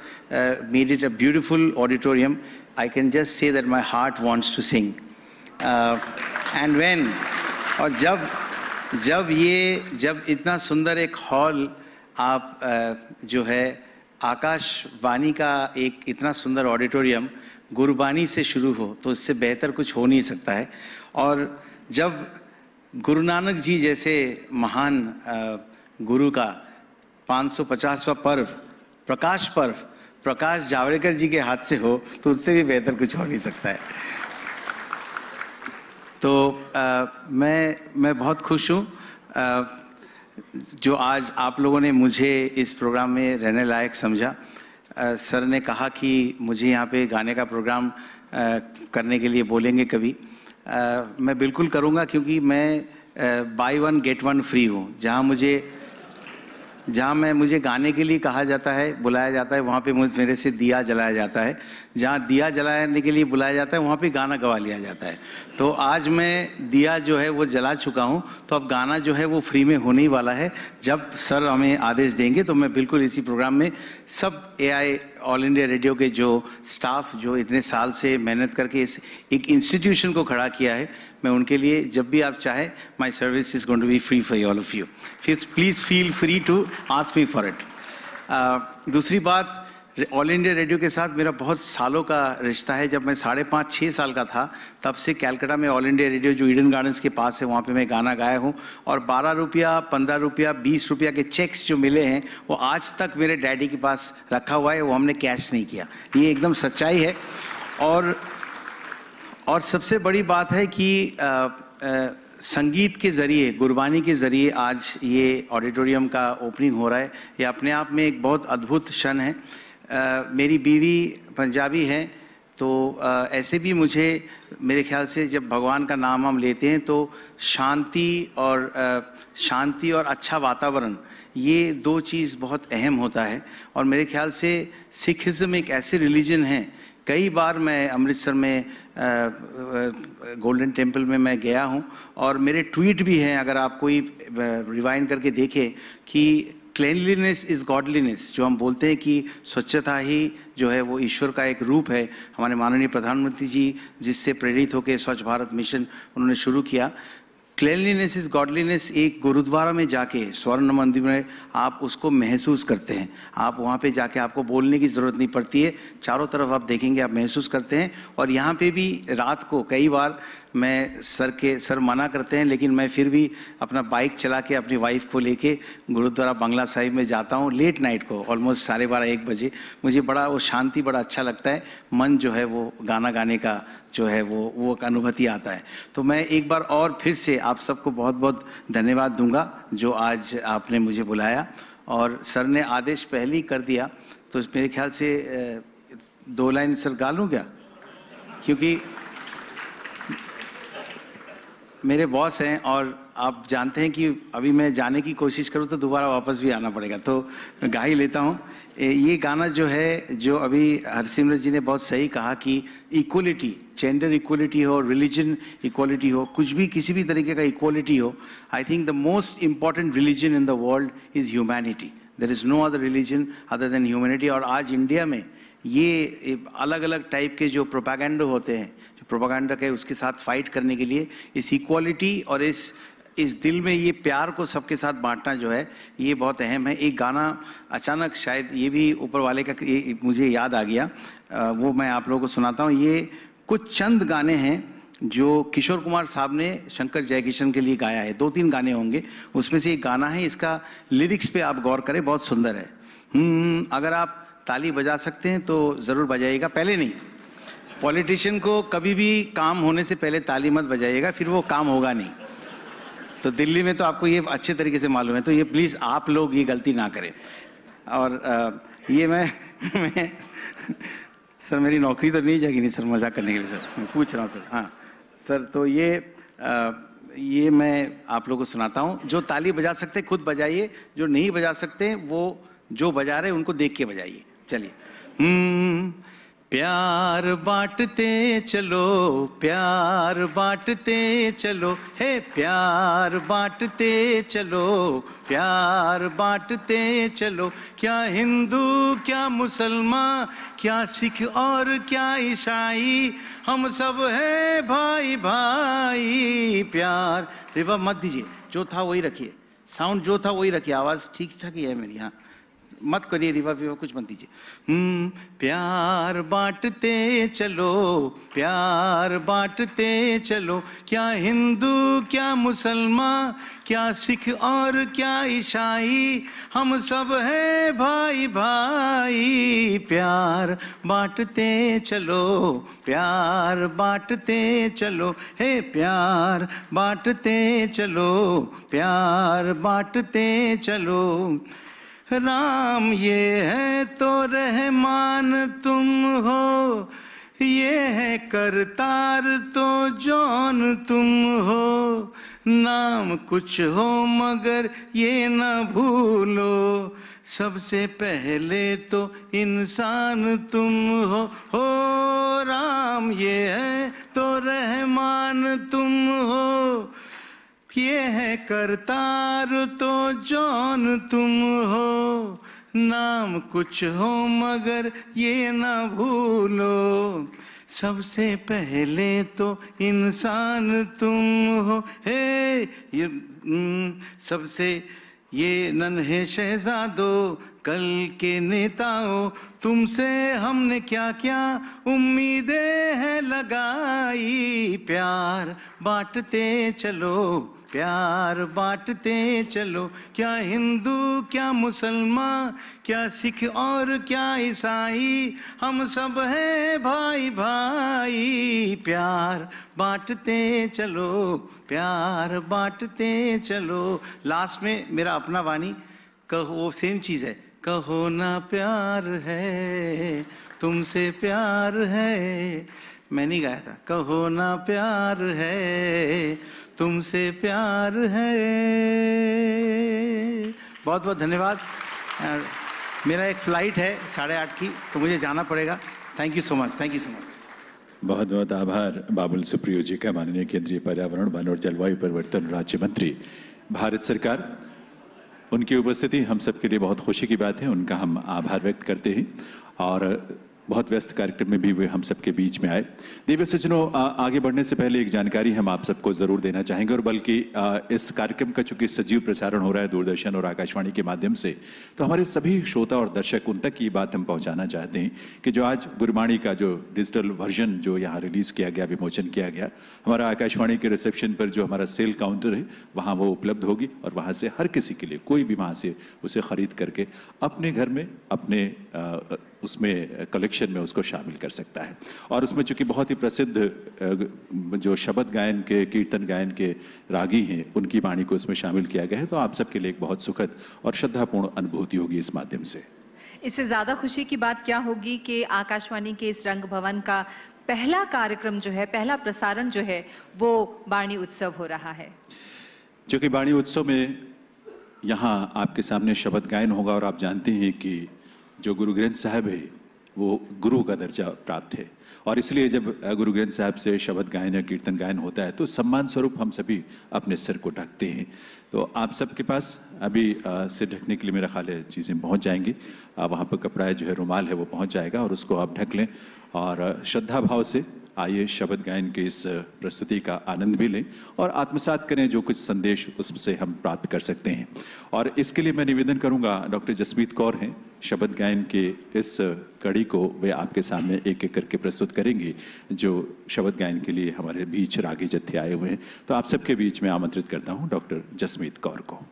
made it a beautiful auditorium, I can just say that my heart wants to sing. And when, और जब इतना सुंदर एक हॉल आप जो है आकाशवाणी का एक इतना सुंदर ऑडिटोरियम गुरुबानी से शुरू हो, तो इससे बेहतर कुछ हो नहीं सकता है। और जब गुरु नानक जी जैसे महान गुरु का 550वां पर्व, प्रकाश पर्व, प्रकाश जावड़ेकर जी के हाथ से हो, तो उससे भी बेहतर कुछ हो नहीं सकता है। तो मैं बहुत खुश हूँ जो आज आप लोगों ने मुझे इस प्रोग्राम में रहने लायक समझा। सर ने कहा कि मुझे यहाँ पे गाने का प्रोग्राम करने के लिए बोलेंगे कभी। मैं बिल्कुल करूँगा, क्योंकि मैं by one get one free हूँ। जहाँ मुझे गाने के लिए कहा जाता है, बुलाया जाता है, वहाँ पे मेरे से दिया जलाया जाता है। जहाँ दिया जलाने के लिए बुलाया जाता है वहाँ पे गाना गवा लिया जाता है। तो आज मैं दिया जो है वो जला चुका हूँ, तो अब गाना जो है वो फ्री में होने ही वाला है। जब सर हमें आदेश देंगे तो मैं बिल्कुल इसी प्रोग्राम में सब एआई ऑल इंडिया रेडियो के जो स्टाफ जो इतने साल से मेहनत करके इस एक इंस्टीट्यूशन को खड़ा किया है, मैं उनके लिए जब भी आप चाहे, my service is going to be free for all of you. Please feel free to ask me for it. दूसरी बात, ऑल इंडिया रेडियो के साथ मेरा बहुत सालों का रिश्ता है। जब मैं 5.5-6 साल का था तब से कैलकाटा में ऑल इंडिया रेडियो जो ईडन गार्डन्स के पास है वहाँ पे मैं गाना गाया हूँ, और 12 रुपया, 15 रुपया, 20 रुपया के चेक्स जो मिले हैं वो आज तक मेरे डैडी के पास रखा हुआ है, वो हमने कैश नहीं किया। ये एकदम सच्चाई है। और सबसे बड़ी बात है कि संगीत के ज़रिए, गुरबानी के ज़रिए आज ये ऑडिटोरियम का ओपनिंग हो रहा है। ये अपने आप में एक बहुत अद्भुत क्षण है। मेरी बीवी पंजाबी है, तो ऐसे भी मुझे, मेरे ख्याल से जब भगवान का नाम हम लेते हैं तो शांति और अच्छा वातावरण, ये दो चीज़ बहुत अहम होता है। और मेरे ख्याल से सिखिज़्म एक ऐसे रिलीजन है, कई बार मैं अमृतसर में गोल्डन टेम्पल में मैं गया हूँ, और मेरे ट्वीट भी हैं, अगर आप कोई रिवाइंड करके देखें, कि क्लेनलीनेस इज़ गॉडलीनेस, जो हम बोलते हैं कि स्वच्छता ही जो है वो ईश्वर का एक रूप है। हमारे माननीय प्रधानमंत्री जी जिससे प्रेरित होकर स्वच्छ भारत मिशन उन्होंने शुरू किया। क्लेनलीनेस इज गॉडलीनेस एक गुरुद्वारा में जाके, स्वर्ण मंदिर में आप उसको महसूस करते हैं। आप वहाँ पे जाके, आपको बोलने की ज़रूरत नहीं पड़ती है, चारों तरफ आप देखेंगे आप महसूस करते हैं। और यहाँ पे भी रात को कई बार मैं सर मना करते हैं, लेकिन मैं फिर भी अपना बाइक चला के अपनी वाइफ को लेके गुरुद्वारा बंगला साहिब में जाता हूँ लेट नाइट को, ऑलमोस्ट 12:30-1 बजे। मुझे बड़ा वो शांति, बड़ा अच्छा लगता है। मन जो है वो गाना गाने का जो है वो एक अनुभूति आता है। तो मैं एक बार और फिर से आप सबको बहुत बहुत धन्यवाद दूंगा जो आज आपने मुझे बुलाया, और सर ने आदेश पहले ही कर दिया, तो मेरे ख्याल से 2 लाइन सर गा लूँ क्या, क्योंकि मेरे बॉस हैं और आप जानते हैं कि अभी मैं जाने की कोशिश करूं तो दोबारा वापस भी आना पड़ेगा, तो गा ही लेता हूं। ये गाना जो है, जो अभी हरसिमरत जी ने बहुत सही कहा कि इक्वलिटी, जेंडर इक्वलिटी हो, रिलीजन इक्वलिटी हो, कुछ भी किसी भी तरीके का इक्वलिटी हो, I think the most important religion in the world is humanity. There is no other religion other than humanity. और आज इंडिया में ये अलग अलग टाइप के जो प्रोपागेंडा होते हैं, जो प्रोपागेंडा के उसके साथ फाइट करने के लिए इस इक्वालिटी और इस दिल में ये प्यार को सबके साथ बांटना जो है ये बहुत अहम है। एक गाना अचानक शायद ये भी ऊपर वाले का मुझे याद आ गया, वो मैं आप लोगों को सुनाता हूँ। ये कुछ चंद गाने हैं जो किशोर कुमार साहब ने शंकर जयकिशन के लिए गाया है, 2-3 गाने होंगे, उसमें से एक गाना है, इसका लिरिक्स पे आप गौर करें, बहुत सुंदर है। अगर आप ताली बजा सकते हैं तो ज़रूर बजाइएगा, पहले नहीं। पॉलिटिशियन को कभी भी काम होने से पहले ताली मत बजाइएगा, फिर वो काम होगा नहीं। तो दिल्ली में तो आपको ये अच्छे तरीके से मालूम है, तो ये प्लीज़ आप लोग ये गलती ना करें। और ये मैं सर मेरी नौकरी तो नहीं जाएगी नहीं सर, मजाक करने के लिए सर, मैं पूछ रहा हूँ सर। हाँ सर, तो ये मैं आप लोगों को सुनाता हूँ। जो ताली बजा सकते खुद बजाइए, जो नहीं बजा सकते वो जो बजा रहे उनको देख के बजाइए। चलिए। प्यार बांटते चलो, प्यार बांटते चलो, हे प्यार बांटते चलो, प्यार बांटते चलो। क्या हिंदू, क्या मुसलमान, क्या सिख और क्या ईसाई, हम सब है भाई भाई। प्यार, रिवर्ब मत दीजिए, जो था वही रखिए, साउंड जो था वही रखिए, आवाज़ ठीक ठाक ही है मेरी। हाँ मत करिए रिवर्ब कुछ मत दीजिए। प्यार बांटते चलो, प्यार बांटते चलो। क्या हिंदू, क्या मुसलमान, क्या सिख और क्या ईसाई, हम सब है भाई भाई। प्यार बांटते चलो, प्यार बांटते चलो, हे प्यार बांटते चलो, प्यार बांटते चलो। राम ये है तो रहमान तुम हो, ये है करतार तो जौन तुम हो। नाम कुछ हो मगर ये ना भूलो, सबसे पहले तो इंसान तुम हो राम ये है तो रहमान तुम हो, ये है करतार तो जौन तुम हो, नाम कुछ हो मगर ये ना भूलो, सबसे पहले तो इंसान तुम हो। हे ये सबसे ये नन्हे शहजादों कल के नेताओं, तुमसे हमने क्या क्या उम्मीदें हैं लगाई, प्यार बांटते चलो प्यार बांटते चलो, क्या हिंदू क्या मुसलमान क्या सिख और क्या ईसाई, हम सब हैं भाई भाई, प्यार बांटते चलो प्यार बांटते चलो। लास्ट में मेरा अपना वाणी कहो, सेम चीज है, कहो ना प्यार है तुमसे प्यार है, मैं नहीं गाया था, कहो ना प्यार है तुमसे प्यार है। बहुत बहुत धन्यवाद। मेरा एक फ्लाइट है 8:30 की, तो मुझे जाना पड़ेगा। Thank you so much, thank you so much. बहुत बहुत आभार बाबुल सुप्रियो जी का, माननीय केंद्रीय पर्यावरण वन और जलवायु परिवर्तन राज्य मंत्री भारत सरकार। उनकी उपस्थिति हम सबके लिए बहुत खुशी की बात है, उनका हम आभार व्यक्त करते हैं और बहुत व्यस्त कार्यक्रम में भी वे हम सबके बीच में आए। दिव्य सज्जनों, आगे बढ़ने से पहले एक जानकारी हम आप सबको जरूर देना चाहेंगे, और बल्कि इस कार्यक्रम का चूंकि सजीव प्रसारण हो रहा है दूरदर्शन और आकाशवाणी के माध्यम से, तो हमारे सभी श्रोता और दर्शक उन तक ये बात हम पहुंचाना चाहते हैं कि जो आज गुरबाणी का जो डिजिटल वर्जन जो यहाँ रिलीज किया गया, विमोचन किया गया, हमारा आकाशवाणी के रिसेप्शन पर जो हमारा सेल काउंटर है वहाँ वो उपलब्ध होगी, और वहाँ से हर किसी के लिए कोई भी वहाँ से उसे खरीद करके अपने घर में अपने उसमें कलेक्शन में उसको शामिल कर सकता है। और उसमें चूंकि बहुत ही प्रसिद्ध जो शब्द गायन के कीर्तन गायन के रागी हैं उनकी वाणी को इसमें शामिल किया गया है, तो आप सबके लिए एक बहुत सुखद और श्रद्धापूर्ण अनुभूति होगी इस माध्यम से। इससे ज़्यादा खुशी की बात क्या होगी कि आकाशवाणी के इस रंग भवन का पहला कार्यक्रम जो है, पहला प्रसारण जो है वो बाणी उत्सव हो रहा है। जो कि बाणी उत्सव में यहाँ आपके सामने शब्द गायन होगा, और आप जानते हैं कि जो गुरु ग्रंथ साहब है वो गुरु का दर्जा प्राप्त है, और इसलिए जब गुरु ग्रंथ साहब से शब्द गायन या कीर्तन गायन होता है तो सम्मान स्वरूप हम सभी अपने सिर को ढकते हैं। तो आप सबके पास अभी सिर ढकने के लिए मेरा ख्याल है चीज़ें पहुंच जाएंगी, वहाँ पर कपड़ा जो है रुमाल है वो पहुंच जाएगा, और उसको आप ढक लें और श्रद्धा भाव से आइए शब्द गायन के इस प्रस्तुति का आनंद भी लें और आत्मसात करें जो कुछ संदेश उससे हम प्राप्त कर सकते हैं। और इसके लिए मैं निवेदन करूंगा, डॉक्टर जसमीत कौर हैं, शब्द गायन के इस कड़ी को वे आपके सामने एक एक करके प्रस्तुत करेंगे, जो शब्द गायन के लिए हमारे बीच रागी जत्थे आए हुए हैं। तो आप सबके बीच में आमंत्रित करता हूँ डॉक्टर जसमीत कौर को।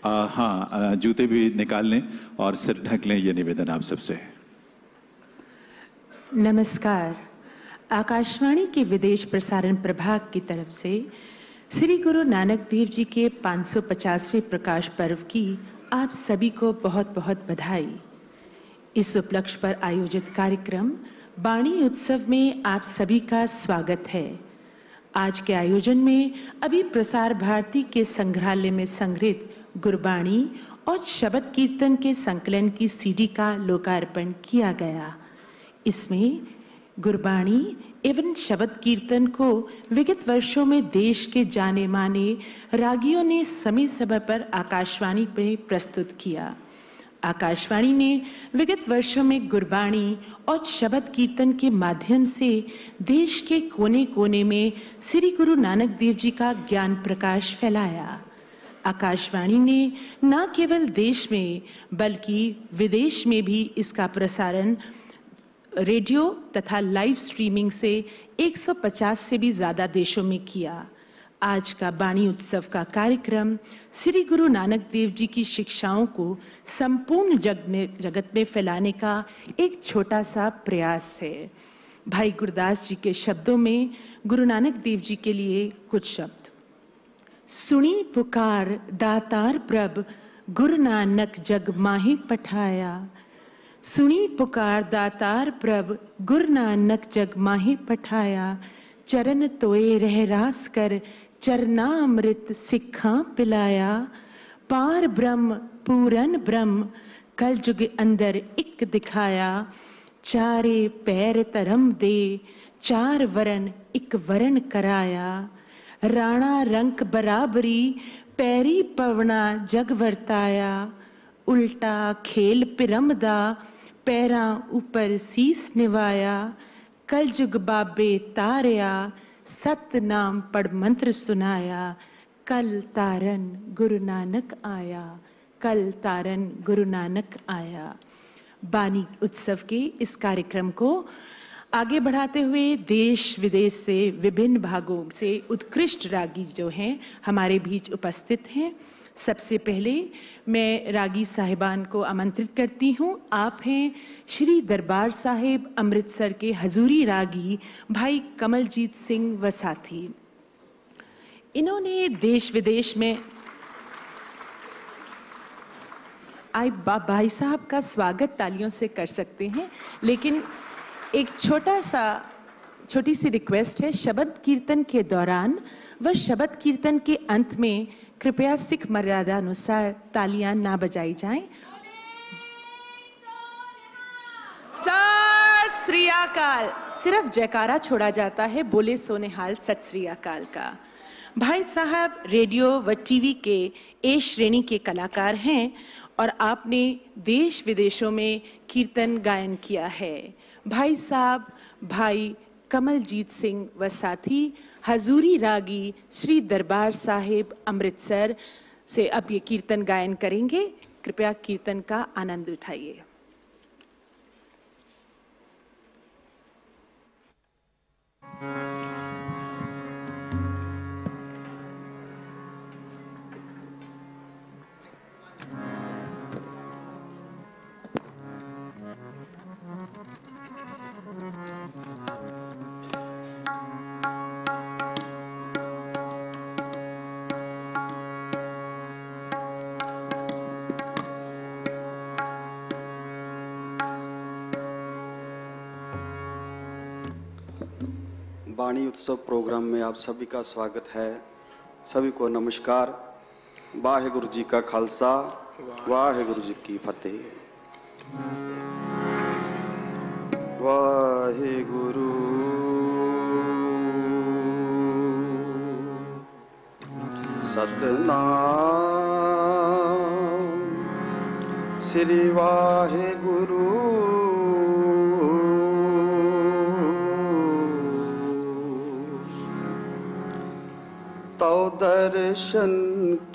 हाँ, जूते भी निकाल लें और सिर ढक लें, ये निवेदन आप सबसे। नमस्कार। आकाशवाणी के विदेश प्रसारण प्रभाग की तरफ से श्री गुरु नानक देव जी के 550वें प्रकाश पर्व की आप सभी को बहुत बहुत बधाई। इस उपलक्ष्य पर आयोजित कार्यक्रम बाणी उत्सव में आप सभी का स्वागत है। आज के आयोजन में अभी प्रसार भारती के संग्रहालय में संग्रहित गुरबाणी और शब्द कीर्तन के संकलन की सीडी का लोकार्पण किया गया। इसमें गुरबाणी एवं शब्द कीर्तन को विगत वर्षों में देश के जाने माने रागियों ने समय समय पर आकाशवाणी में प्रस्तुत किया। आकाशवाणी ने विगत वर्षों में गुरबाणी और शब्द कीर्तन के माध्यम से देश के कोने कोने में श्री गुरु नानक देव जी का ज्ञान प्रकाश फैलाया। आकाशवाणी ने न केवल देश में बल्कि विदेश में भी इसका प्रसारण रेडियो तथा लाइव स्ट्रीमिंग से 150 से भी ज्यादा देशों में किया। आज का बाणी उत्सव का श्री गुरु नानक देव जी की शिक्षाओं को संपूर्ण जगत में फैलाने का एक छोटा सा प्रयास है। भाई गुरदास जी के शब्दों में गुरु नानक देव जी के लिए कुछ शब्द। सुनी पुकार दातार प्रभ, गुरु नानक जग माही पठाया, सुनी पुकार दातार प्रभ गुरु नानक जग माही पठाया। चरण तोए रह रास कर चरनामृत सिक्खा पिलाया। पार ब्रह्म पूरन ब्रह्म कल जुग अंदर एक दिखाया। चारे पैर धर्म दे चार वरण एक वरण कराया। राणा रंक बराबरी पैरी पवना जग वरताया। उल्टा खेल पिरम दा पैरां ऊपर सीस निवाया। कल जुग बाबे तारिया सत नाम पढ़ मंत्र सुनाया। कल तारन गुरु नानक आया। कल तारन गुरु नानक आया। बानी उत्सव के इस कार्यक्रम को आगे बढ़ाते हुए देश विदेश से विभिन्न भागों से उत्कृष्ट रागी जो हैं हमारे बीच उपस्थित हैं। सबसे पहले मैं रागी साहिबान को आमंत्रित करती हूं। आप हैं श्री दरबार साहिब अमृतसर के हजूरी रागी भाई कमलजीत सिंह वसाथी। इन्होंने देश विदेश में भाई साहब का स्वागत तालियों से कर सकते हैं, लेकिन एक छोटी सी रिक्वेस्ट है। शब्द कीर्तन के दौरान व शब्द कीर्तन के अंत में कृपया सिख मर्यादा अनुसार तालियां ना बजाई जाएं। सत श्री अकाल सिर्फ जयकारा छोड़ा जाता है, बोले सोनेहाल सत श्री अकाल का। भाई साहब रेडियो व टीवी के ए श्रेणी के कलाकार हैं और आपने देश विदेशों में कीर्तन गायन किया है। भाई साहब भाई कमलजीत सिंह वसाथी हजूरी रागी श्री दरबार साहिब अमृतसर से अब ये कीर्तन गायन करेंगे। कृपया कीर्तन का आनंद उठाइए। वाणी उत्सव प्रोग्राम में आप सभी का स्वागत है। सभी को नमस्कार। वाहेगुरु जी का खालसा वाहेगुरु जी की फतेह। वाहेगुरु सतनाम श्री वाहेगुरु तो दर्शन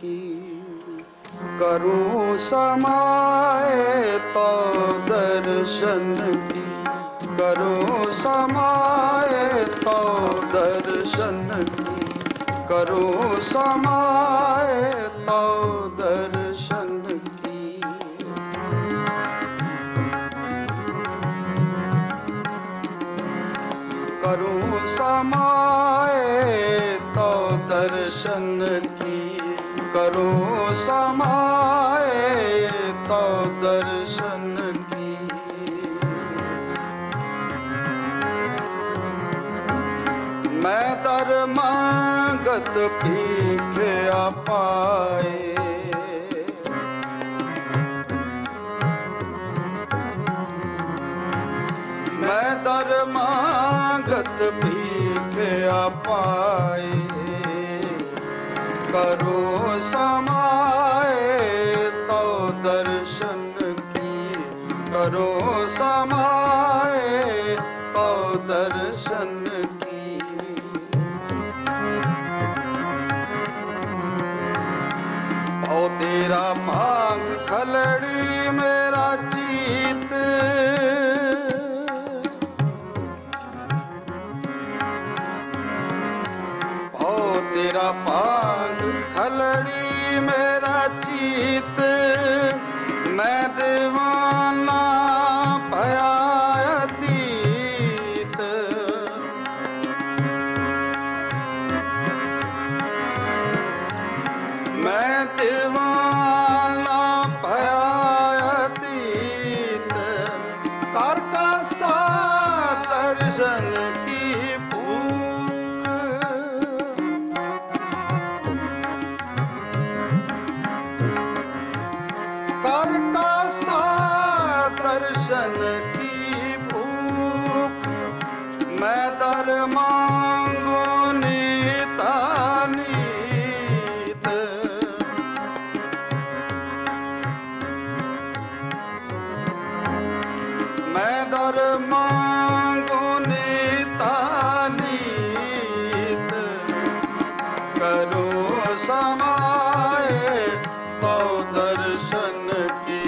की करूं समाए। तो दर्शन की करूं समाए। तो दर्शन की करूं समाए। तो दर्शन की करूं समाए। तो दर्शन की करूं समाए। तो दर्शन की मैं दर मांगत भीखे पाए। मैं दर मांगत भीखे पाए। करो समाए। तो दर्शन की करो समाए। तो दर्शन की ओ तेरा मांग खलड़ी मेरा जीत। ओ तेरा मांग खलड़ी मेरा जीत। मैं दीवाना भया कर का सा दर्शन की भूख मैं दर मांगो नीता नीत मैं दर मांगो नीता नीत करो समाए तो दर्शन की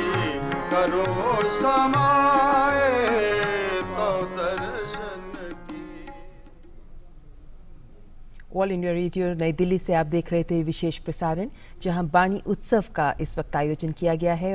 करो समाए तो दर्शन की। ऑल इंडिया रेडियो नई दिल्ली से आप देख रहे थे विशेष प्रसारण, जहां बाणी उत्सव का इस वक्त आयोजन किया गया है।